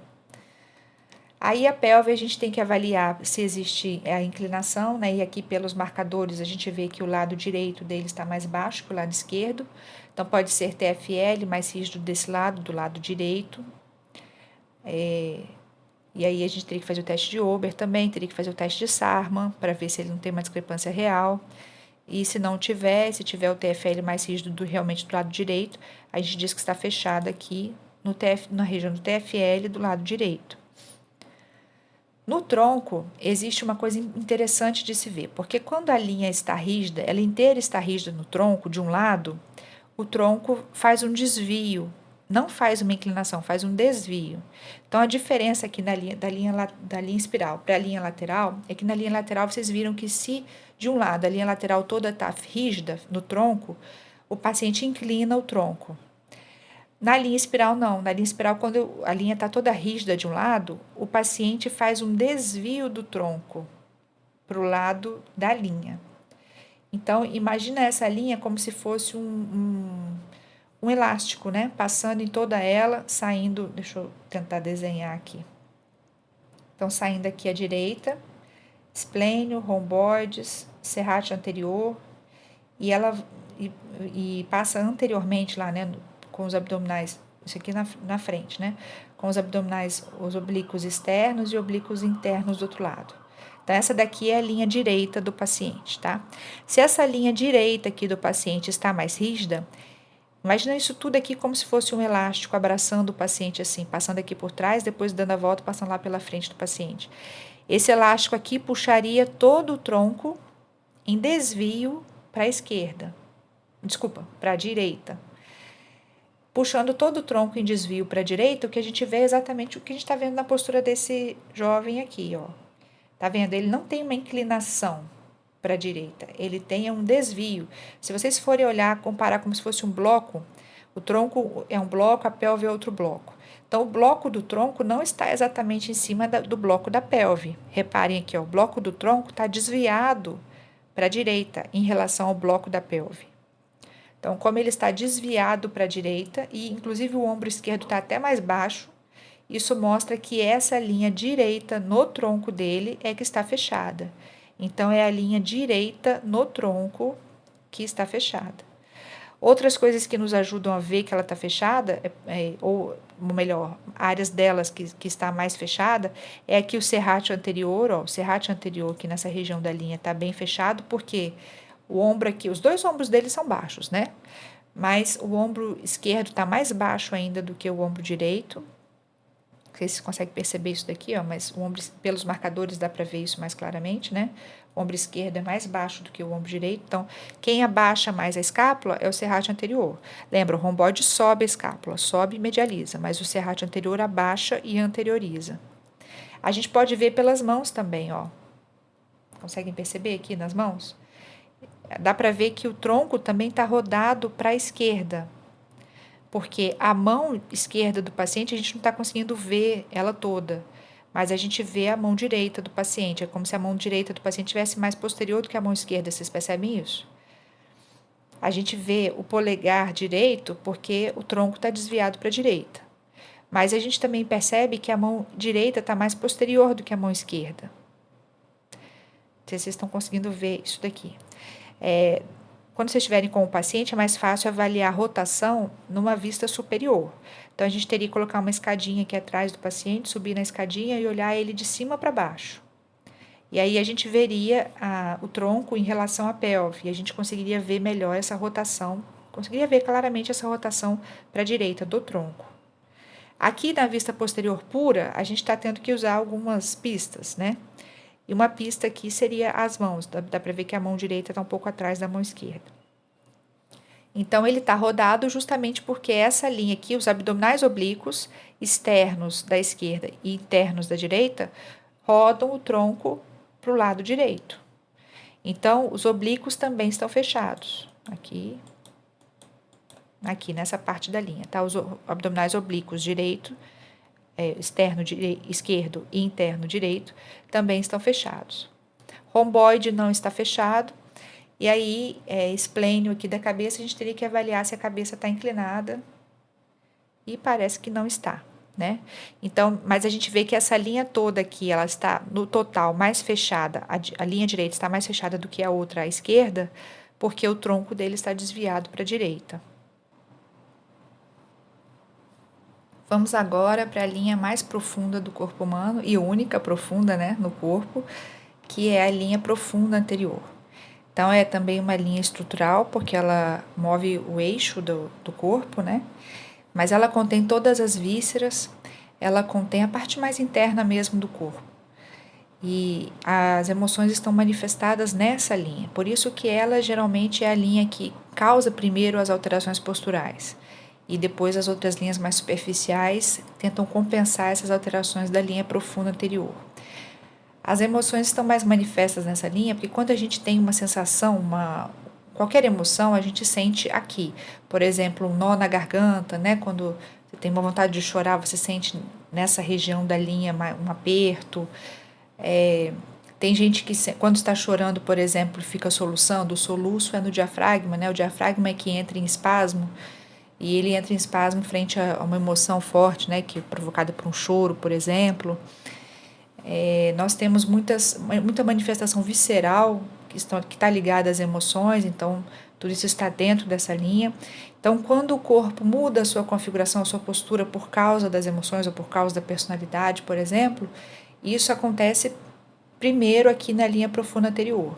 Aí a pelve a gente tem que avaliar se existe a inclinação, né? E aqui pelos marcadores a gente vê que o lado direito dele está mais baixo que o lado esquerdo. Então pode ser TFL mais rígido desse lado, do lado direito. E aí a gente teria que fazer o teste de Ober também, teria que fazer o teste de Sarman para ver se ele não tem uma discrepância real. E se não tiver, se tiver o TFL mais rígido realmente do lado direito, a gente diz que está fechado aqui na região do TFL do lado direito. No tronco, existe uma coisa interessante de se ver, porque quando a linha está rígida, ela inteira está rígida no tronco, de um lado, o tronco faz um desvio, não faz uma inclinação, faz um desvio. Então, a diferença aqui da linha espiral para a linha lateral é que na linha lateral vocês viram que se de um lado a linha lateral toda está rígida no tronco, o paciente inclina o tronco. Na linha espiral, não. Na linha espiral, quando a linha está toda rígida de um lado, o paciente faz um desvio do tronco para o lado da linha. Então, imagina essa linha como se fosse um elástico, né? Passando em toda ela, saindo. Deixa eu tentar desenhar aqui. Então, saindo aqui à direita, esplênio, romboides, serrátil anterior, e passa anteriormente lá, né? Com os abdominais, isso aqui na frente, né? Com os abdominais, os oblíquos externos e oblíquos internos do outro lado. Então, essa daqui é a linha direita do paciente, tá? Se essa linha direita aqui do paciente está mais rígida, imagina isso tudo aqui como se fosse um elástico abraçando o paciente assim, passando aqui por trás, depois dando a volta, passando lá pela frente do paciente. Esse elástico aqui puxaria todo o tronco em desvio para a esquerda. Desculpa, para a direita. Puxando todo o tronco em desvio para a direita, o que a gente vê é exatamente o que a gente está vendo na postura desse jovem aqui, ó. Tá vendo? Ele não tem uma inclinação para a direita, ele tem um desvio. Se vocês forem olhar, comparar como se fosse um bloco, o tronco é um bloco, a pelve é outro bloco. Então, o bloco do tronco não está exatamente em cima do bloco da pelve. Reparem aqui, ó, o bloco do tronco está desviado para a direita em relação ao bloco da pelve. Então, como ele está desviado para a direita e, inclusive, o ombro esquerdo está até mais baixo, isso mostra que essa linha direita no tronco dele é que está fechada. Então, é a linha direita no tronco que está fechada. Outras coisas que nos ajudam a ver que ela está fechada, ou melhor, áreas delas que está mais fechada, é aqui o serrátil anterior, ó, o serrátil anterior aqui nessa região da linha está bem fechado, porque o ombro aqui, os dois ombros dele são baixos, né? Mas o ombro esquerdo está mais baixo ainda do que o ombro direito. Não sei se você consegue perceber isso daqui, ó, mas o ombro, pelos marcadores dá para ver isso mais claramente, né? O ombro esquerdo é mais baixo do que o ombro direito. Então, quem abaixa mais a escápula é o serrátil anterior. Lembra, o romboide sobe a escápula, sobe e medializa, mas o serrátil anterior abaixa e anterioriza. A gente pode ver pelas mãos também, ó. Conseguem perceber aqui nas mãos? Dá para ver que o tronco também está rodado para a esquerda, porque a mão esquerda do paciente a gente não está conseguindo ver ela toda, mas a gente vê a mão direita do paciente. É como se a mão direita do paciente estivesse mais posterior do que a mão esquerda. Vocês percebem isso? A gente vê o polegar direito porque o tronco está desviado para a direita. Mas a gente também percebe que a mão direita está mais posterior do que a mão esquerda. Não sei se vocês estão conseguindo ver isso daqui. Quando vocês estiverem com o paciente, é mais fácil avaliar a rotação numa vista superior. Então, a gente teria que colocar uma escadinha aqui atrás do paciente, subir na escadinha e olhar ele de cima para baixo. E aí a gente veria o tronco em relação à pelve, e a gente conseguiria ver melhor essa rotação, conseguiria ver claramente essa rotação para a direita do tronco. Aqui na vista posterior pura, a gente está tendo que usar algumas pistas, né? E uma pista aqui seria as mãos, dá para ver que a mão direita está um pouco atrás da mão esquerda. Então, ele está rodado justamente porque essa linha aqui, os abdominais oblíquos externos da esquerda e internos da direita, rodam o tronco para o lado direito. Então, os oblíquos também estão fechados. Aqui nessa parte da linha, tá? Os abdominais oblíquos direito, externo esquerdo e interno direito também estão fechados. Romboide não está fechado. E aí, esplênio aqui da cabeça, a gente teria que avaliar se a cabeça está inclinada. E parece que não está, né? Então, mas a gente vê que essa linha toda aqui, ela está no total mais fechada, a linha direita está mais fechada do que a outra à esquerda, porque o tronco dele está desviado para a direita. Vamos agora para a linha mais profunda do corpo humano, e única profunda, né, no corpo, que é a linha profunda anterior. Então, é também uma linha estrutural, porque ela move o eixo do corpo, né? Mas ela contém todas as vísceras, ela contém a parte mais interna mesmo do corpo. E as emoções estão manifestadas nessa linha. Por isso que ela geralmente é a linha que causa primeiro as alterações posturais. E depois as outras linhas mais superficiais tentam compensar essas alterações da linha profunda anterior. As emoções estão mais manifestas nessa linha porque quando a gente tem uma sensação, qualquer emoção, a gente sente aqui. Por exemplo, um nó na garganta, né? Quando você tem uma vontade de chorar, você sente nessa região da linha um aperto. Tem gente que, quando está chorando, por exemplo, fica soluçando. O soluço é no diafragma, né? O diafragma é que entra em espasmo. E ele entra em espasmo frente a uma emoção forte, né? Que é provocada por um choro, por exemplo. Nós temos muita manifestação visceral que está ligada às emoções, então tudo isso está dentro dessa linha. Então, quando o corpo muda a sua configuração, a sua postura por causa das emoções ou por causa da personalidade, por exemplo, isso acontece primeiro aqui na linha profunda anterior.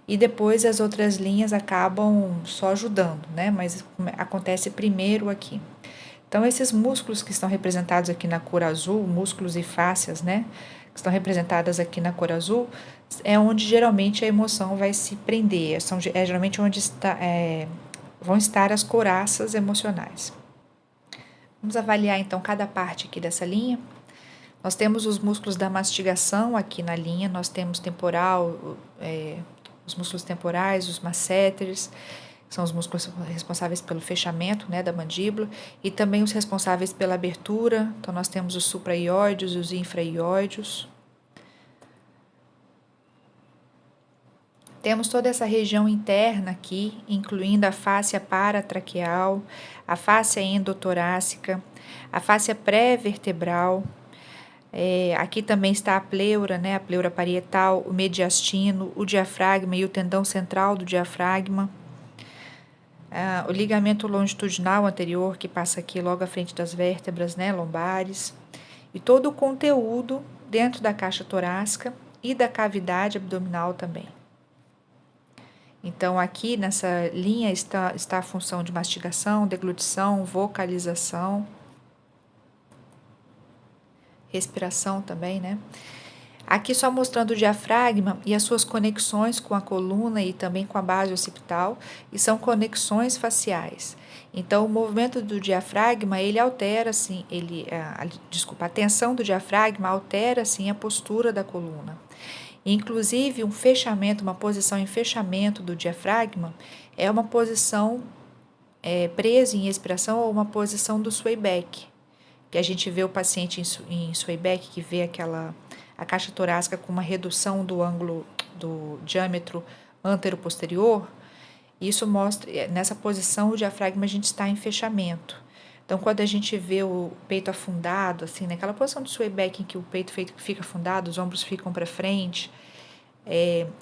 E depois as outras linhas acabam só ajudando, né? Mas acontece primeiro aqui. Então, esses músculos que estão representados aqui na cor azul, músculos e fáscias, né? Que estão representadas aqui na cor azul, é onde geralmente a emoção vai se prender, é geralmente onde vão estar as couraças emocionais. Vamos avaliar então cada parte aqui dessa linha. Nós temos os músculos da mastigação aqui na linha, nós temos temporal, os músculos temporais, os masseteres, que são os músculos responsáveis pelo fechamento, né, da mandíbula, e também os responsáveis pela abertura. Então, nós temos os supraióideos e os infraióideos. Temos toda essa região interna aqui, incluindo a fáscia paratraqueal, a fáscia endotorácica, a fáscia pré-vertebral. Aqui também está a pleura, né, a pleura parietal, o mediastino, o diafragma e o tendão central do diafragma. O ligamento longitudinal anterior, que passa aqui logo à frente das vértebras, né, lombares, e todo o conteúdo dentro da caixa torácica e da cavidade abdominal também. Então, aqui nessa linha está a função de mastigação, deglutição, vocalização, respiração também, né? Aqui só mostrando o diafragma e as suas conexões com a coluna e também com a base occipital, e são conexões faciais. Então, o movimento do diafragma, ele altera, assim, a tensão do diafragma altera, assim, a postura da coluna. Inclusive, uma posição em fechamento do diafragma é uma posição presa em expiração ou uma posição do Swayback, que a gente vê o paciente em Swayback, que vê a caixa torácica com uma redução do ângulo do diâmetro antero-posterior. Isso mostra, nessa posição, o diafragma a gente está em fechamento. Então, quando a gente vê o peito afundado, assim, naquela posição de sway back em que o peito fica afundado, os ombros ficam para frente,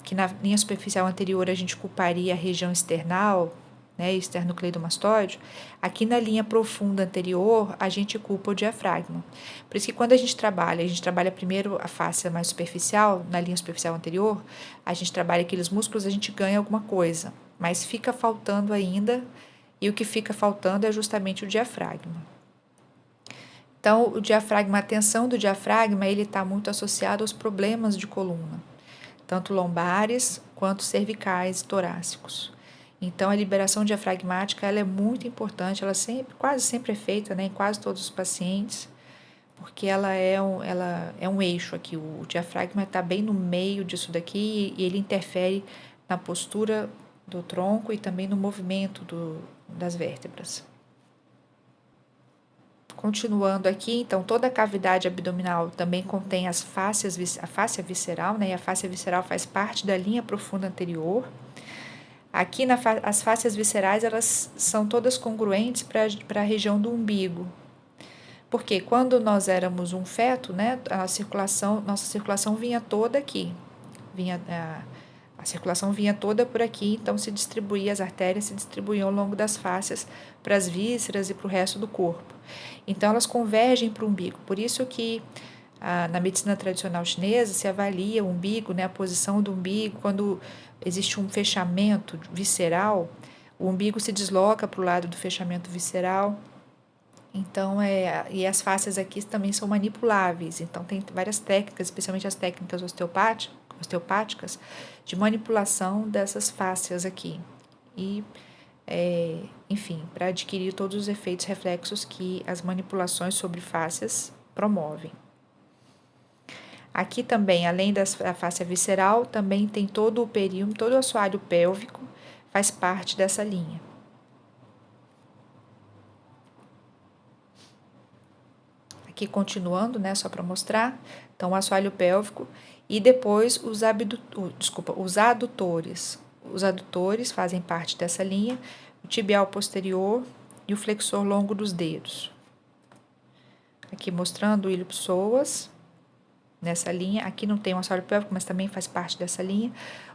que na linha superficial anterior a gente culparia a região external, né, esternocleidomastoide, aqui na linha profunda anterior a gente culpa o diafragma. Por isso que quando a gente trabalha primeiro a face mais superficial, na linha superficial anterior, a gente trabalha aqueles músculos, a gente ganha alguma coisa, mas fica faltando ainda, e o que fica faltando é justamente o diafragma. Então, o diafragma, a tensão do diafragma, ele está muito associado aos problemas de coluna, tanto lombares quanto cervicais e torácicos. Então, a liberação diafragmática ela é muito importante, ela quase sempre é feita, né, em quase todos os pacientes, porque ela é um eixo aqui. O diafragma está bem no meio disso daqui e ele interfere na postura do tronco e também no movimento das vértebras. Continuando aqui, então, toda a cavidade abdominal também contém a fáscia visceral, né? E a fáscia visceral faz parte da linha profunda anterior. Aqui, as fáscias viscerais, elas são todas congruentes para a região do umbigo. Porque quando nós éramos um feto, né, nossa circulação vinha toda aqui. A circulação vinha toda por aqui, então as artérias se distribuíam ao longo das fáscias para as vísceras e para o resto do corpo. Então elas convergem para o umbigo. Por isso que na medicina tradicional chinesa se avalia o umbigo, né, a posição do umbigo, quando existe um fechamento visceral, o umbigo se desloca para o lado do fechamento visceral. Então, e as fáscias aqui também são manipuláveis. Então, tem várias técnicas, especialmente as técnicas osteopáticas, de manipulação dessas fáscias aqui. E, enfim, para adquirir todos os efeitos reflexos que as manipulações sobre fáscias promovem. Aqui também, além da fáscia visceral, também tem todo o perímetro, todo o assoalho pélvico faz parte dessa linha. Aqui continuando, né, só para mostrar, então o assoalho pélvico e depois os adutores. Os adutores fazem parte dessa linha, o tibial posterior e o flexor longo dos dedos. Aqui mostrando o ilho-psoas, nessa linha, aqui não tem o assoalho pélvico, mas também faz parte dessa linha.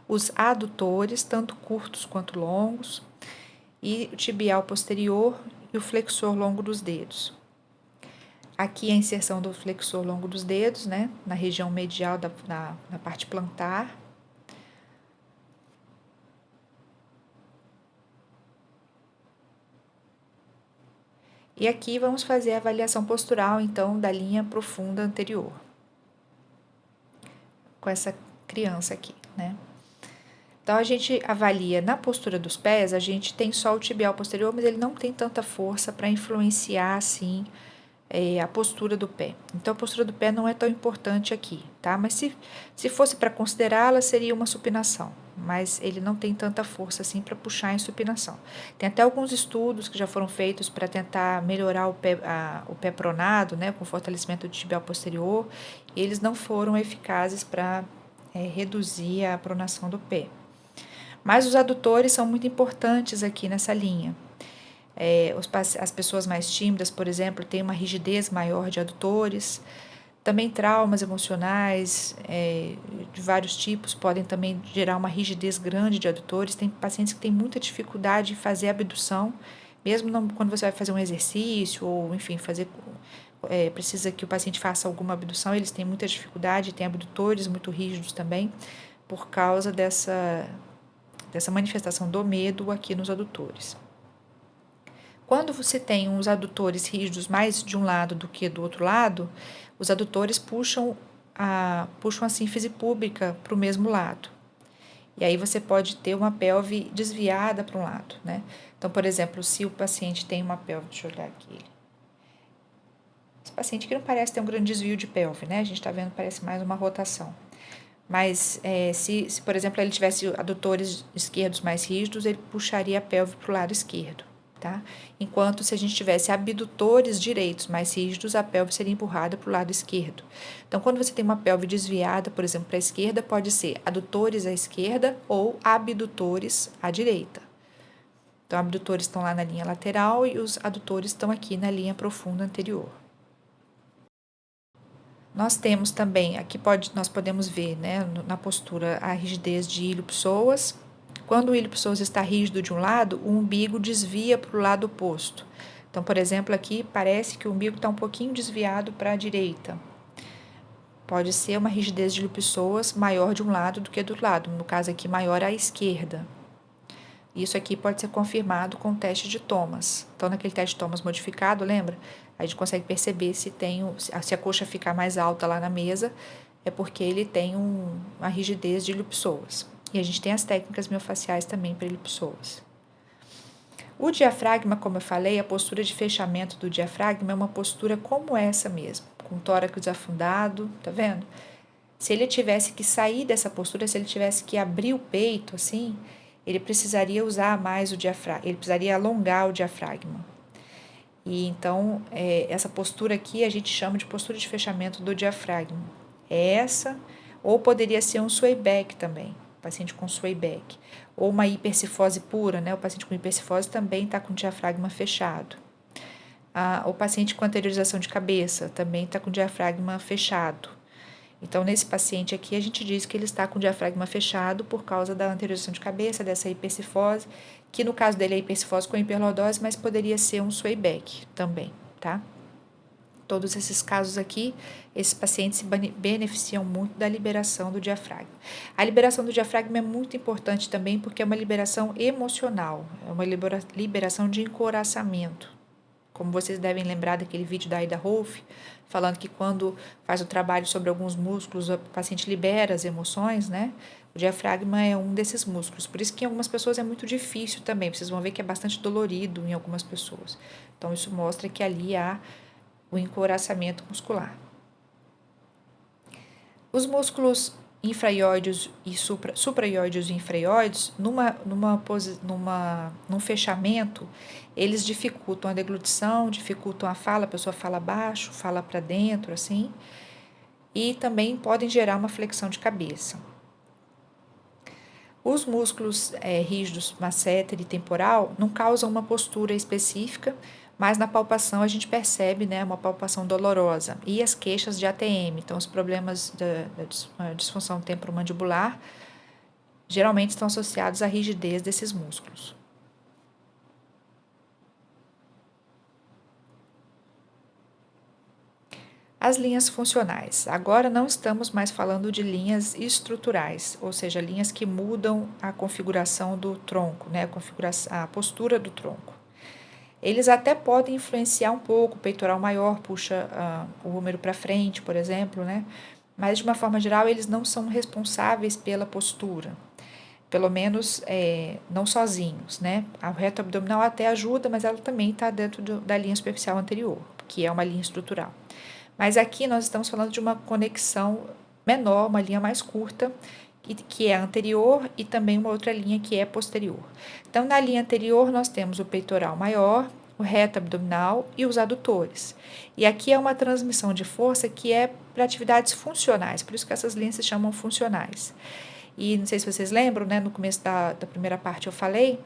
Os adutores, tanto curtos quanto longos, e o tibial posterior e o flexor longo dos dedos. Aqui a inserção do flexor longo dos dedos, né, na região medial na parte plantar. E aqui vamos fazer a avaliação postural, então, da linha profunda anterior. Com essa criança aqui, né? Então, a gente avalia na postura dos pés, a gente tem só o tibial posterior, mas ele não tem tanta força para influenciar, assim, a postura do pé. Então, a postura do pé não é tão importante aqui, tá? Mas se fosse para considerá-la, seria uma supinação, mas ele não tem tanta força assim para puxar em supinação. Tem até alguns estudos que já foram feitos para tentar melhorar o pé pronado, né, com fortalecimento do tibial posterior, e eles não foram eficazes para reduzir a pronação do pé. Mas os adutores são muito importantes aqui nessa linha. As pessoas mais tímidas, por exemplo, têm uma rigidez maior de adutores. Também traumas emocionais de vários tipos podem também gerar uma rigidez grande de adutores. Tem pacientes que têm muita dificuldade em fazer abdução, mesmo quando você vai fazer um exercício ou, enfim, precisa que o paciente faça alguma abdução, eles têm muita dificuldade, têm abdutores muito rígidos também, por causa dessa manifestação do medo aqui nos adutores. Quando você tem uns adutores rígidos mais de um lado do que do outro lado, os adutores puxam a sínfise púbica para o mesmo lado. E aí você pode ter uma pelve desviada para um lado, né? Então, por exemplo, se o paciente tem uma pelve, deixa eu olhar aqui. Esse paciente aqui não parece ter um grande desvio de pelve, né? A gente está vendo, parece mais uma rotação. Mas se, por exemplo, ele tivesse adutores esquerdos mais rígidos, ele puxaria a pelve para o lado esquerdo. Tá? Enquanto se a gente tivesse abdutores direitos mais rígidos, a pelve seria empurrada para o lado esquerdo. Então, quando você tem uma pelve desviada, por exemplo, para a esquerda, pode ser adutores à esquerda ou abdutores à direita. Então, abdutores estão lá na linha lateral e os adutores estão aqui na linha profunda anterior. Nós temos também, nós podemos ver, né, na postura, a rigidez de ilho-psoas. Quando o ilho-psoas está rígido de um lado, o umbigo desvia para o lado oposto. Então, por exemplo, aqui parece que o umbigo está um pouquinho desviado para a direita. Pode ser uma rigidez de ilho-psoas maior de um lado do que do outro lado, no caso aqui maior à esquerda. Isso aqui pode ser confirmado com o teste de Thomas. Então, naquele teste de Thomas modificado, lembra? A gente consegue perceber se a coxa ficar mais alta lá na mesa, é porque ele tem uma rigidez de ilho-psoas. E a gente tem as técnicas miofaciais também para ilho-psoas. O diafragma, como eu falei, a postura de fechamento do diafragma é uma postura como essa mesmo, com o tórax afundado, tá vendo? Se ele tivesse que sair dessa postura, se ele tivesse que abrir o peito assim, ele precisaria usar mais o diafragma, ele precisaria alongar o diafragma. E então, essa postura aqui a gente chama de postura de fechamento do diafragma. É essa, ou poderia ser um Swayback também, paciente com Swayback. Ou uma hipercifose pura, né? O paciente com hipercifose também está com o diafragma fechado. O paciente com anteriorização de cabeça também está com o diafragma fechado. Então, nesse paciente aqui, a gente diz que ele está com o diafragma fechado por causa da anteriorização de cabeça, dessa hipercifose, que no caso dele é hipercifose com hiperlordose, mas poderia ser um Swayback também, tá? Todos esses casos aqui, esses pacientes se beneficiam muito da liberação do diafragma. A liberação do diafragma é muito importante também porque é uma liberação emocional, é uma liberação de encoraçamento. Como vocês devem lembrar daquele vídeo da Ida Rolf, falando que quando faz o trabalho sobre alguns músculos, o paciente libera as emoções, né? O diafragma é um desses músculos. Por isso que em algumas pessoas é muito difícil também. Vocês vão ver que é bastante dolorido em algumas pessoas. Então, isso mostra que ali há o encoraçamento muscular. Os músculos infraióideos e supraioideos e infraióideos, num fechamento, eles dificultam a deglutição, dificultam a fala, a pessoa fala baixo, fala para dentro, assim, e também podem gerar uma flexão de cabeça. Os músculos rígidos masséter e temporal não causam uma postura específica, mas na palpação a gente percebe, né, uma palpação dolorosa. E as queixas de ATM, então os problemas da disfunção temporomandibular, geralmente estão associados à rigidez desses músculos. As linhas funcionais. Agora não estamos mais falando de linhas estruturais, ou seja, linhas que mudam a configuração do tronco, né, a postura do tronco. Eles até podem influenciar um pouco, o peitoral maior puxa o húmero para frente, por exemplo, né? Mas de uma forma geral eles não são responsáveis pela postura, pelo menos não sozinhos, né? A reto abdominal até ajuda, mas ela também está dentro da linha superficial anterior, que é uma linha estrutural. Mas aqui nós estamos falando de uma conexão menor, uma linha mais curta, que é anterior, e também uma outra linha que é posterior. Então, na linha anterior, nós temos o peitoral maior, o reto abdominal e os adutores. E aqui é uma transmissão de força que é para atividades funcionais, por isso que essas linhas se chamam funcionais. E não sei se vocês lembram, né, no começo da primeira parte eu falei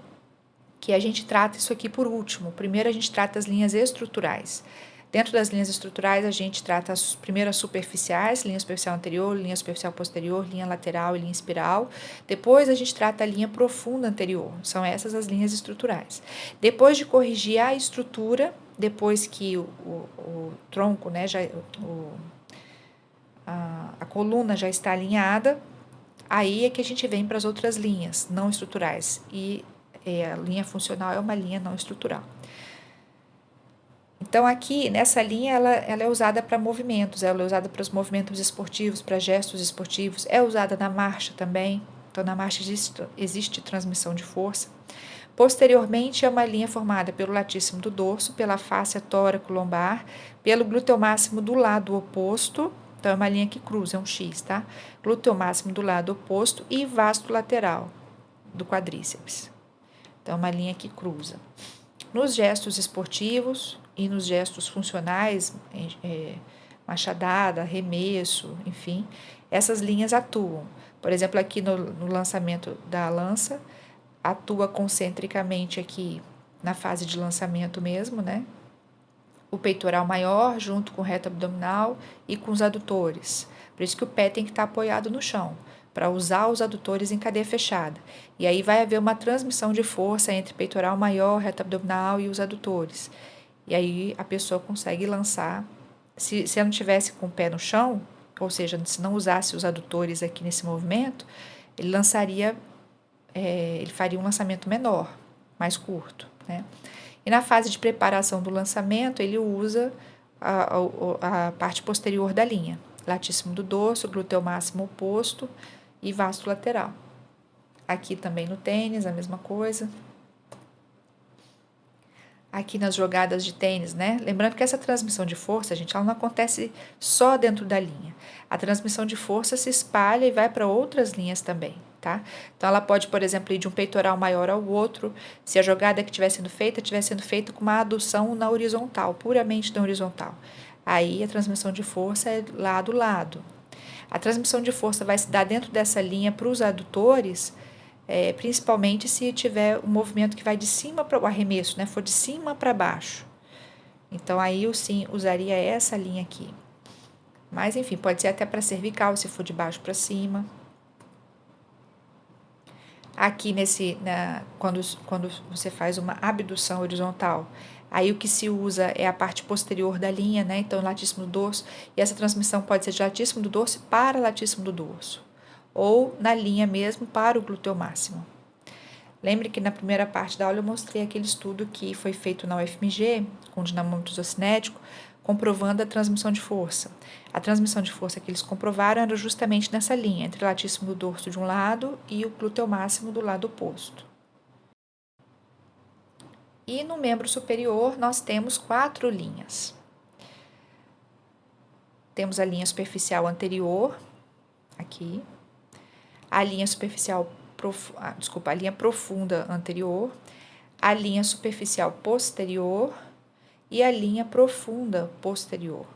que a gente trata isso aqui por último. Primeiro a gente trata as linhas estruturais. Dentro das linhas estruturais, a gente trata as primeiras superficiais, linha superficial anterior, linha superficial posterior, linha lateral e linha espiral. Depois, a gente trata a linha profunda anterior. São essas as linhas estruturais. Depois de corrigir a estrutura, depois que o tronco, né, a coluna já está alinhada, aí é que a gente vem para as outras linhas não estruturais. E a linha funcional é uma linha não estrutural. Então, aqui, nessa linha, ela é usada para movimentos, ela é usada para os movimentos esportivos, para gestos esportivos, é usada na marcha também. Então, na marcha existe transmissão de força. Posteriormente, é uma linha formada pelo latíssimo do dorso, pela fáscia tóraco-lombar, pelo glúteo máximo do lado oposto. Então, é uma linha que cruza, é um X, tá? Glúteo máximo do lado oposto e vasto lateral do quadríceps. Então, é uma linha que cruza. Nos gestos esportivos e nos gestos funcionais, machadada, arremesso, enfim, essas linhas atuam. Por exemplo, aqui no lançamento da lança, atua concentricamente aqui na fase de lançamento mesmo, né? O peitoral maior junto com o reto abdominal e com os adutores. Por isso que o pé tem que estar apoiado no chão, para usar os adutores em cadeia fechada. E aí vai haver uma transmissão de força entre peitoral maior, reto abdominal e os adutores. E aí a pessoa consegue lançar. Se eu não tivesse com o pé no chão, ou seja, se não usasse os adutores aqui nesse movimento, ele lançaria, ele faria um lançamento menor, mais curto, né? E na fase de preparação do lançamento, ele usa a parte posterior da linha, latíssimo do dorso, glúteo máximo oposto e vasto lateral. Aqui também no tênis, a mesma coisa. Aqui nas jogadas de tênis, né? Lembrando que essa transmissão de força, gente, ela não acontece só dentro da linha. A transmissão de força se espalha e vai para outras linhas também, tá? Então, ela pode, por exemplo, ir de um peitoral maior ao outro, se a jogada que estiver sendo feita com uma adução na horizontal, puramente na horizontal. Aí, a transmissão de força é lado a lado. A transmissão de força vai se dar dentro dessa linha para os adutores, principalmente se tiver um movimento que vai de cima para o arremesso, né? For de cima para baixo. Então, aí eu sim usaria essa linha aqui. Mas, enfim, pode ser até para cervical, se for de baixo para cima. Aqui quando você faz uma abdução horizontal, aí o que se usa é a parte posterior da linha, né? Então, latíssimo do dorso. E essa transmissão pode ser de latíssimo do dorso para latíssimo do dorso, ou na linha mesmo para o glúteo máximo. Lembre que na primeira parte da aula eu mostrei aquele estudo que foi feito na UFMG, com dinamômetro isocinético, comprovando a transmissão de força. A transmissão de força que eles comprovaram era justamente nessa linha, entre o latíssimo do dorso de um lado e o glúteo máximo do lado oposto. E no membro superior nós temos 4 linhas. Temos a linha superficial anterior, aqui, a linha superficial a linha profunda anterior, a linha superficial posterior e a linha profunda posterior.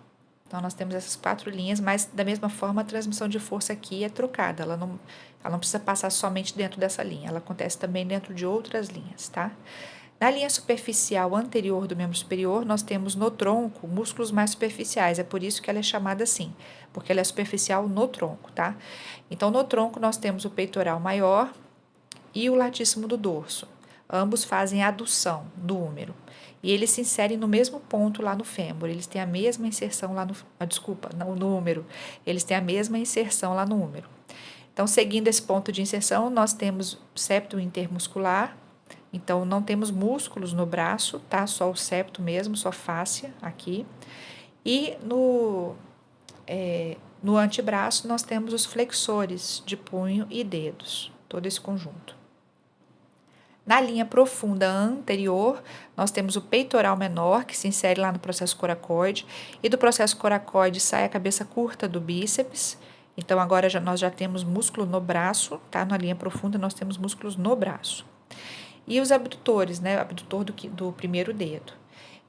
Então, nós temos essas 4 linhas, mas da mesma forma a transmissão de força aqui é trocada, ela não precisa passar somente dentro dessa linha, ela acontece também dentro de outras linhas, tá? Na linha superficial anterior do membro superior, nós temos no tronco músculos mais superficiais, é por isso que ela é chamada assim, porque ela é superficial no tronco, tá? Então, no tronco, nós temos o peitoral maior e o latíssimo do dorso. Ambos fazem adução do húmero. E eles se inserem no mesmo ponto lá no fêmur. Eles têm a mesma inserção lá no húmero. Eles têm a mesma inserção lá no húmero. Então, seguindo esse ponto de inserção, nós temos septo intermuscular. Então, não temos músculos no braço, tá? Só o septo mesmo, só fáscia aqui. E no antebraço, nós temos os flexores de punho e dedos, todo esse conjunto. Na linha profunda anterior, nós temos o peitoral menor, que se insere lá no processo coracoide, e do processo coracoide sai a cabeça curta do bíceps. Então, agora nós já temos músculo no braço, tá? Na linha profunda, nós temos músculos no braço. E os abdutores, né? Abdutor do primeiro dedo.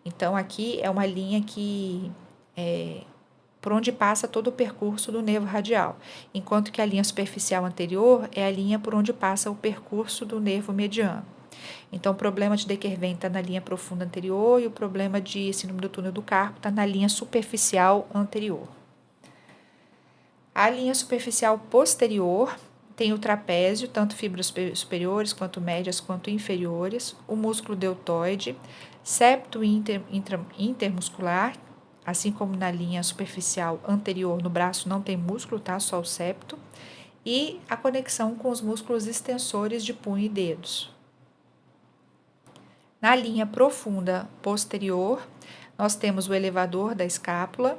Então, aqui é uma linha que por onde passa todo o percurso do nervo radial, enquanto que a linha superficial anterior é a linha por onde passa o percurso do nervo mediano. Então, o problema de Dequervain está na linha profunda anterior e o problema de síndrome do túnel do carpo está na linha superficial anterior. A linha superficial posterior tem o trapézio, tanto fibras superiores, quanto médias, quanto inferiores, o músculo deltoide, septo intermuscular, assim como na linha superficial anterior no braço não tem músculo, tá? Só o septo. E a conexão com os músculos extensores de punho e dedos. Na linha profunda posterior, nós temos o elevador da escápula,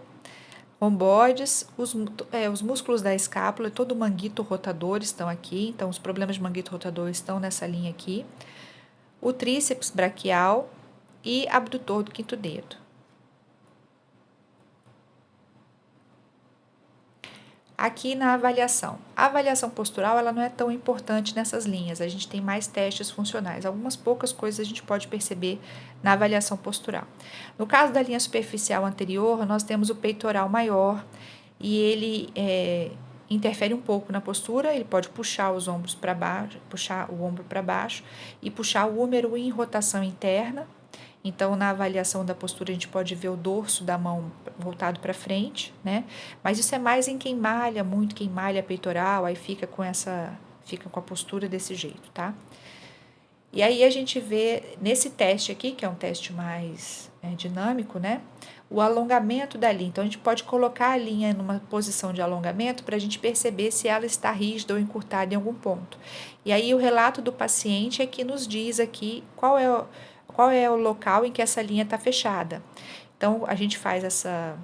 romboides, os músculos da escápula e todo o manguito rotador estão aqui, então os problemas de manguito rotador estão nessa linha aqui. O tríceps braquial e abdutor do quinto dedo. Aqui na avaliação. A avaliação postural ela não é tão importante nessas linhas, a gente tem mais testes funcionais. Algumas poucas coisas a gente pode perceber na avaliação postural. No caso da linha superficial anterior, nós temos o peitoral maior e ele interfere um pouco na postura, ele pode puxar os ombros para baixo, puxar o ombro para baixo e puxar o húmero em rotação interna. Então, na avaliação da postura, a gente pode ver o dorso da mão voltado para frente, né? Mas isso é mais em quem malha muito, quem malha peitoral, aí fica com a postura desse jeito, tá? E aí a gente vê nesse teste aqui, que é um teste mais dinâmico, né? O alongamento da linha. Então, a gente pode colocar a linha numa posição de alongamento para a gente perceber se ela está rígida ou encurtada em algum ponto. E aí o relato do paciente é que nos diz aqui qual é o local em que essa linha está fechada. Então, a gente faz essa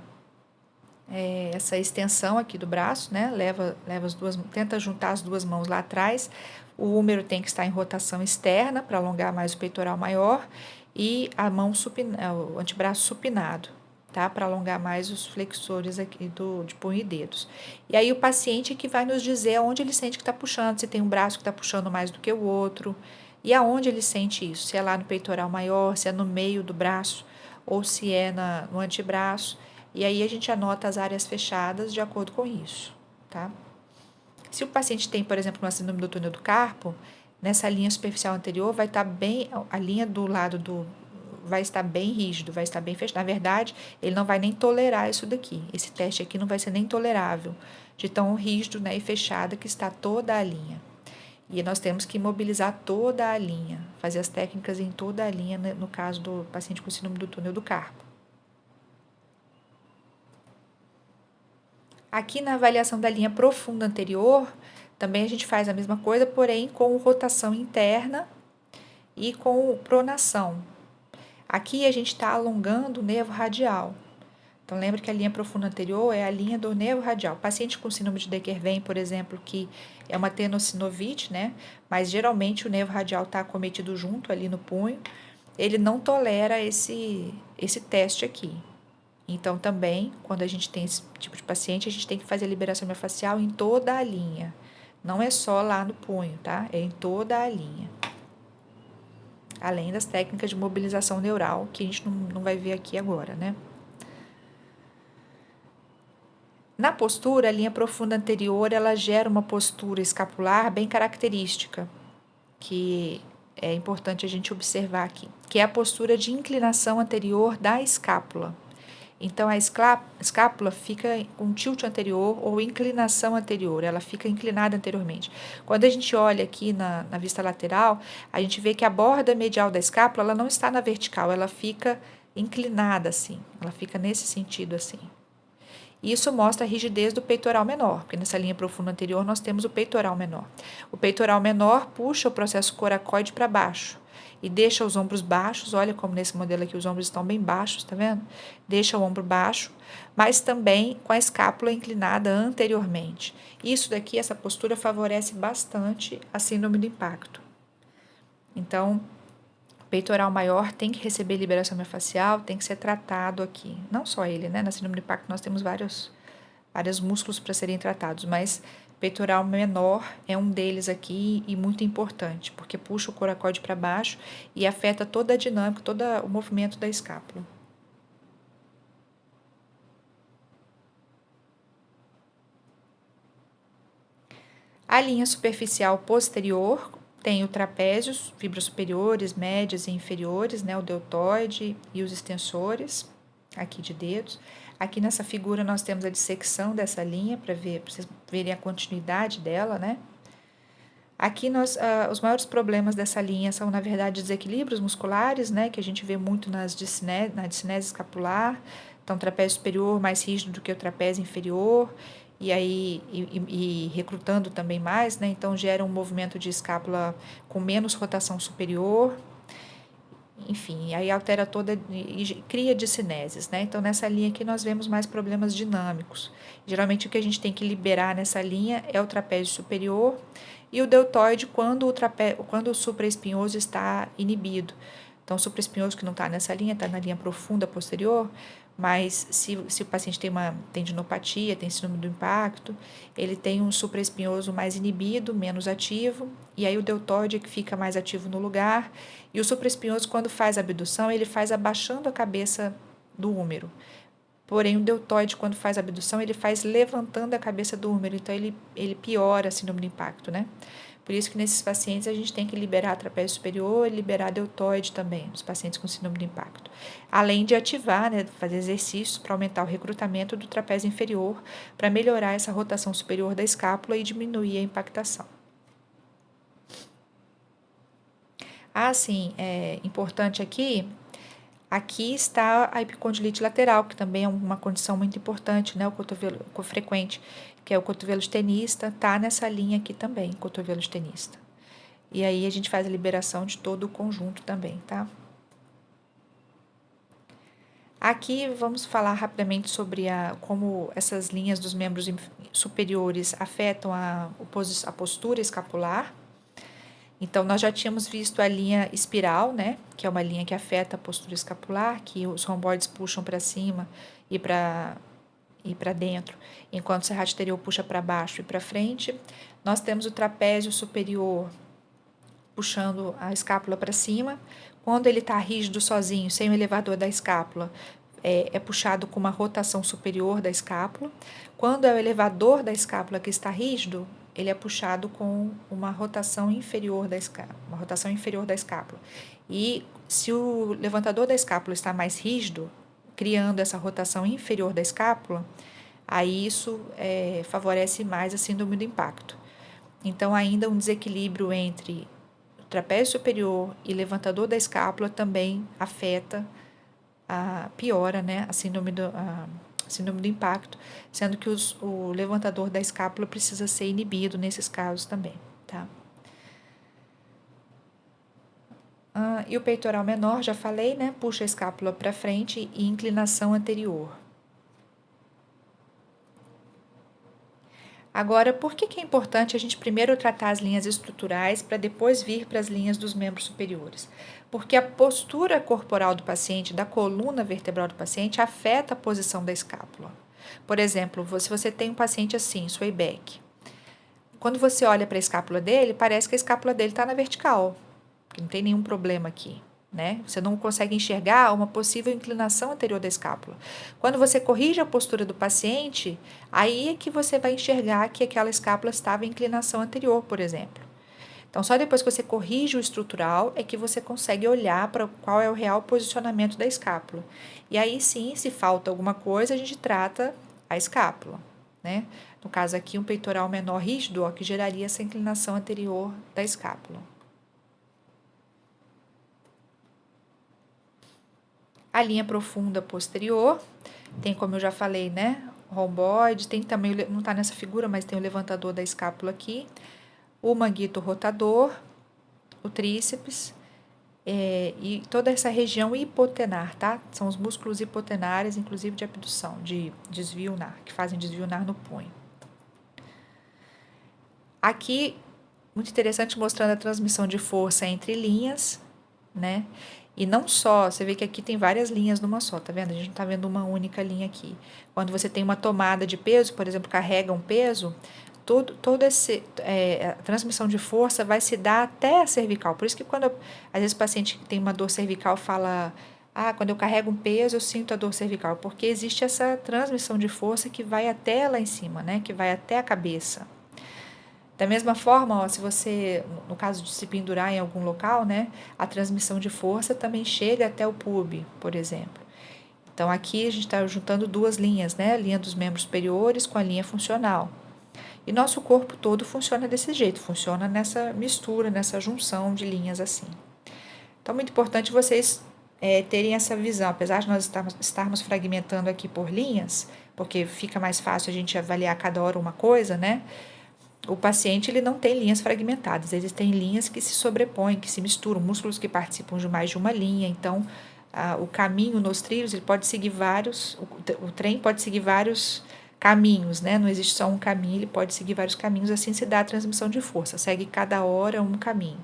extensão aqui do braço, né? Leva as duas, tenta juntar as duas mãos lá atrás. O húmero tem que estar em rotação externa para alongar mais o peitoral maior e a mão o antebraço supinado, tá? Para alongar mais os flexores aqui de punho e dedos. E aí o paciente é que vai nos dizer aonde ele sente que está puxando, se tem um braço que está puxando mais do que o outro e aonde ele sente isso, se é lá no peitoral maior, se é no meio do braço ou se é no antebraço. E aí a gente anota as áreas fechadas de acordo com isso, tá? Se o paciente tem, por exemplo, uma síndrome do túnel do carpo, nessa linha superficial anterior vai estar bem, a linha do lado vai estar bem rígido, vai estar bem fechado. Na verdade, ele não vai nem tolerar isso daqui. Esse teste aqui não vai ser nem tolerável, de tão rígido, né, e fechada que está toda a linha. E nós temos que mobilizar toda a linha, fazer as técnicas em toda a linha, né, no caso do paciente com síndrome do túnel do carpo. Aqui na avaliação da linha profunda anterior, também a gente faz a mesma coisa, porém com rotação interna e com pronação. Aqui a gente está alongando o nervo radial. Então, lembra que a linha profunda anterior é a linha do nervo radial. O paciente com síndrome de Decker-Wein, por exemplo, que é uma tenossinovite, né? Mas geralmente o nervo radial está acometido junto ali no punho, ele não tolera esse teste aqui. Então, também, quando a gente tem esse tipo de paciente, a gente tem que fazer a liberação miofascial em toda a linha. Não é só lá no punho, tá? É em toda a linha. Além das técnicas de mobilização neural, que a gente não vai ver aqui agora, né? Na postura, a linha profunda anterior, ela gera uma postura escapular bem característica, que é importante a gente observar aqui, que é a postura de inclinação anterior da escápula. Então, a escápula fica com tilt anterior ou inclinação anterior, ela fica inclinada anteriormente. Quando a gente olha aqui na vista lateral, a gente vê que a borda medial da escápula ela não está na vertical, ela fica inclinada assim, ela fica nesse sentido assim. Isso mostra a rigidez do peitoral menor, porque nessa linha profunda anterior nós temos o peitoral menor. O peitoral menor puxa o processo coracoide para baixo e deixa os ombros baixos. Olha como nesse modelo aqui os ombros estão bem baixos, tá vendo? Deixa o ombro baixo, mas também com a escápula inclinada anteriormente. Isso daqui, essa postura favorece bastante a síndrome do impacto. Então, peitoral maior tem que receber liberação miofascial, tem que ser tratado aqui. Não só ele, né? Na síndrome do impacto nós temos vários músculos para serem tratados, mas peitoral menor é um deles aqui e muito importante, porque puxa o coracoide para baixo e afeta toda a dinâmica, todo o movimento da escápula. A linha superficial posterior tem o trapézio, fibras superiores, médias e inferiores, né, o deltoide e os extensores aqui de dedos. Aqui nessa figura nós temos a dissecção dessa linha para vocês verem a continuidade dela, né? Aqui os maiores problemas dessa linha são, na verdade, desequilíbrios musculares, né, que a gente vê muito na discinese escapular. Então, o trapézio superior mais rígido do que o trapézio inferior, e aí recrutando também mais, né? Então, gera um movimento de escápula com menos rotação superior. Enfim, aí altera toda e cria discineses, né? Então, nessa linha aqui nós vemos mais problemas dinâmicos. Geralmente, o que a gente tem que liberar nessa linha é o trapézio superior e o deltoide quando o supraespinhoso está inibido. Então, o supraespinhoso que não está nessa linha, está na linha profunda posterior, mas se o paciente tem uma tendinopatia, tem síndrome do impacto, ele tem um supraespinhoso mais inibido, menos ativo, e aí o deltoide é que fica mais ativo no lugar, e o supraespinhoso, quando faz a abdução, ele faz abaixando a cabeça do húmero. Porém, o deltoide, quando faz abdução, ele faz levantando a cabeça do húmero, então ele piora a síndrome do impacto, né? Por isso que nesses pacientes a gente tem que liberar a trapézio superior e liberar a deltoide também, nos pacientes com síndrome do impacto. Além de ativar, né, fazer exercícios para aumentar o recrutamento do trapézio inferior, para melhorar essa rotação superior da escápula e diminuir a impactação. Sim, é importante aqui está a epicondilite lateral, que também é uma condição muito importante, né? O cotovelo frequente, que é o cotovelo de tenista, tá nessa linha aqui também, cotovelo de tenista. E aí a gente faz a liberação de todo o conjunto também, tá? Aqui vamos falar rapidamente sobre como essas linhas dos membros superiores afetam a postura escapular. Então, nós já tínhamos visto a linha espiral, né? Que é uma linha que afeta a postura escapular, que os romboides puxam para cima e para dentro, enquanto o serrátil anterior puxa para baixo e para frente. Nós temos o trapézio superior puxando a escápula para cima. Quando ele está rígido sozinho, sem o elevador da escápula, é puxado com uma rotação superior da escápula. Quando é o elevador da escápula que está rígido, ele é puxado com uma rotação inferior da escápula. E se o levantador da escápula está mais rígido, criando essa rotação inferior da escápula, aí isso favorece mais a síndrome do impacto. Então, ainda um desequilíbrio entre trapézio superior e levantador da escápula também afeta, piora, né, a síndrome do impacto, sendo que o levantador da escápula precisa ser inibido nesses casos também, tá? E o peitoral menor, já falei, né, puxa a escápula para frente e inclinação anterior. Agora, por que é importante a gente primeiro tratar as linhas estruturais para depois vir para as linhas dos membros superiores? Porque a postura corporal do paciente, da coluna vertebral do paciente, afeta a posição da escápula. Por exemplo, se você tem um paciente assim, Swayback, quando você olha para a escápula dele, parece que a escápula dele está na vertical, que não tem nenhum problema aqui. Né? Você não consegue enxergar uma possível inclinação anterior da escápula. Quando você corrige a postura do paciente, aí é que você vai enxergar que aquela escápula estava em inclinação anterior, por exemplo. Então, só depois que você corrige o estrutural é que você consegue olhar para qual é o real posicionamento da escápula. E aí sim, se falta alguma coisa, a gente trata a escápula. Né? No caso aqui, um peitoral menor rígido, que geraria essa inclinação anterior da escápula. A linha profunda posterior, tem, como eu já falei, né, romboide, tem também, não está nessa figura, mas tem o levantador da escápula aqui, o manguito rotador, o tríceps, e toda essa região hipotenar, tá? São os músculos hipotenares, inclusive de abdução, de desvio ulnar, que fazem desvio ulnar no punho. Aqui, muito interessante, mostrando a transmissão de força entre linhas, né? E não só, você vê que aqui tem várias linhas numa só, tá vendo? A gente não tá vendo uma única linha aqui. Quando você tem uma tomada de peso, por exemplo, carrega um peso, toda a transmissão de força vai se dar até a cervical. Por isso que às vezes o paciente que tem uma dor cervical fala, quando eu carrego um peso eu sinto a dor cervical, porque existe essa transmissão de força que vai até lá em cima, né? Que vai até a cabeça. Da mesma forma, se você, no caso de se pendurar em algum local, né, a transmissão de força também chega até o pub, por exemplo. Então, aqui a gente está juntando duas linhas, né, a linha dos membros superiores com a linha funcional. E nosso corpo todo funciona desse jeito, funciona nessa mistura, nessa junção de linhas assim. Então, é muito importante vocês terem essa visão, apesar de nós estarmos fragmentando aqui por linhas, porque fica mais fácil a gente avaliar cada hora uma coisa, né? O paciente ele não tem linhas fragmentadas, existem linhas que se sobrepõem, que se misturam, músculos que participam de mais de uma linha. Então, o caminho nos trilhos ele pode seguir o trem pode seguir vários caminhos, né? Não existe só um caminho, ele pode seguir vários caminhos, assim se dá a transmissão de força, segue cada hora um caminho.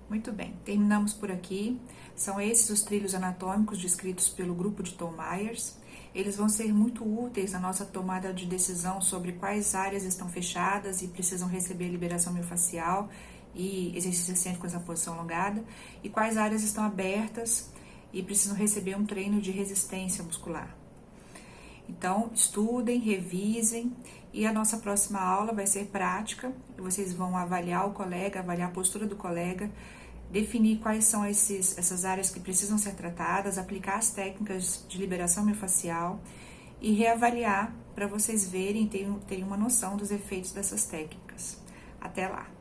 Muito bem, terminamos por aqui. São esses os trilhos anatômicos descritos pelo grupo de Tom Myers. Eles vão ser muito úteis na nossa tomada de decisão sobre quais áreas estão fechadas e precisam receber liberação miofascial e exercício excêntrico com essa posição alongada, e quais áreas estão abertas e precisam receber um treino de resistência muscular. Então, estudem, revisem, e a nossa próxima aula vai ser prática. Vocês vão avaliar o colega, avaliar a postura do colega, definir quais são essas áreas que precisam ser tratadas, aplicar as técnicas de liberação miofascial e reavaliar para vocês verem e terem uma noção dos efeitos dessas técnicas. Até lá!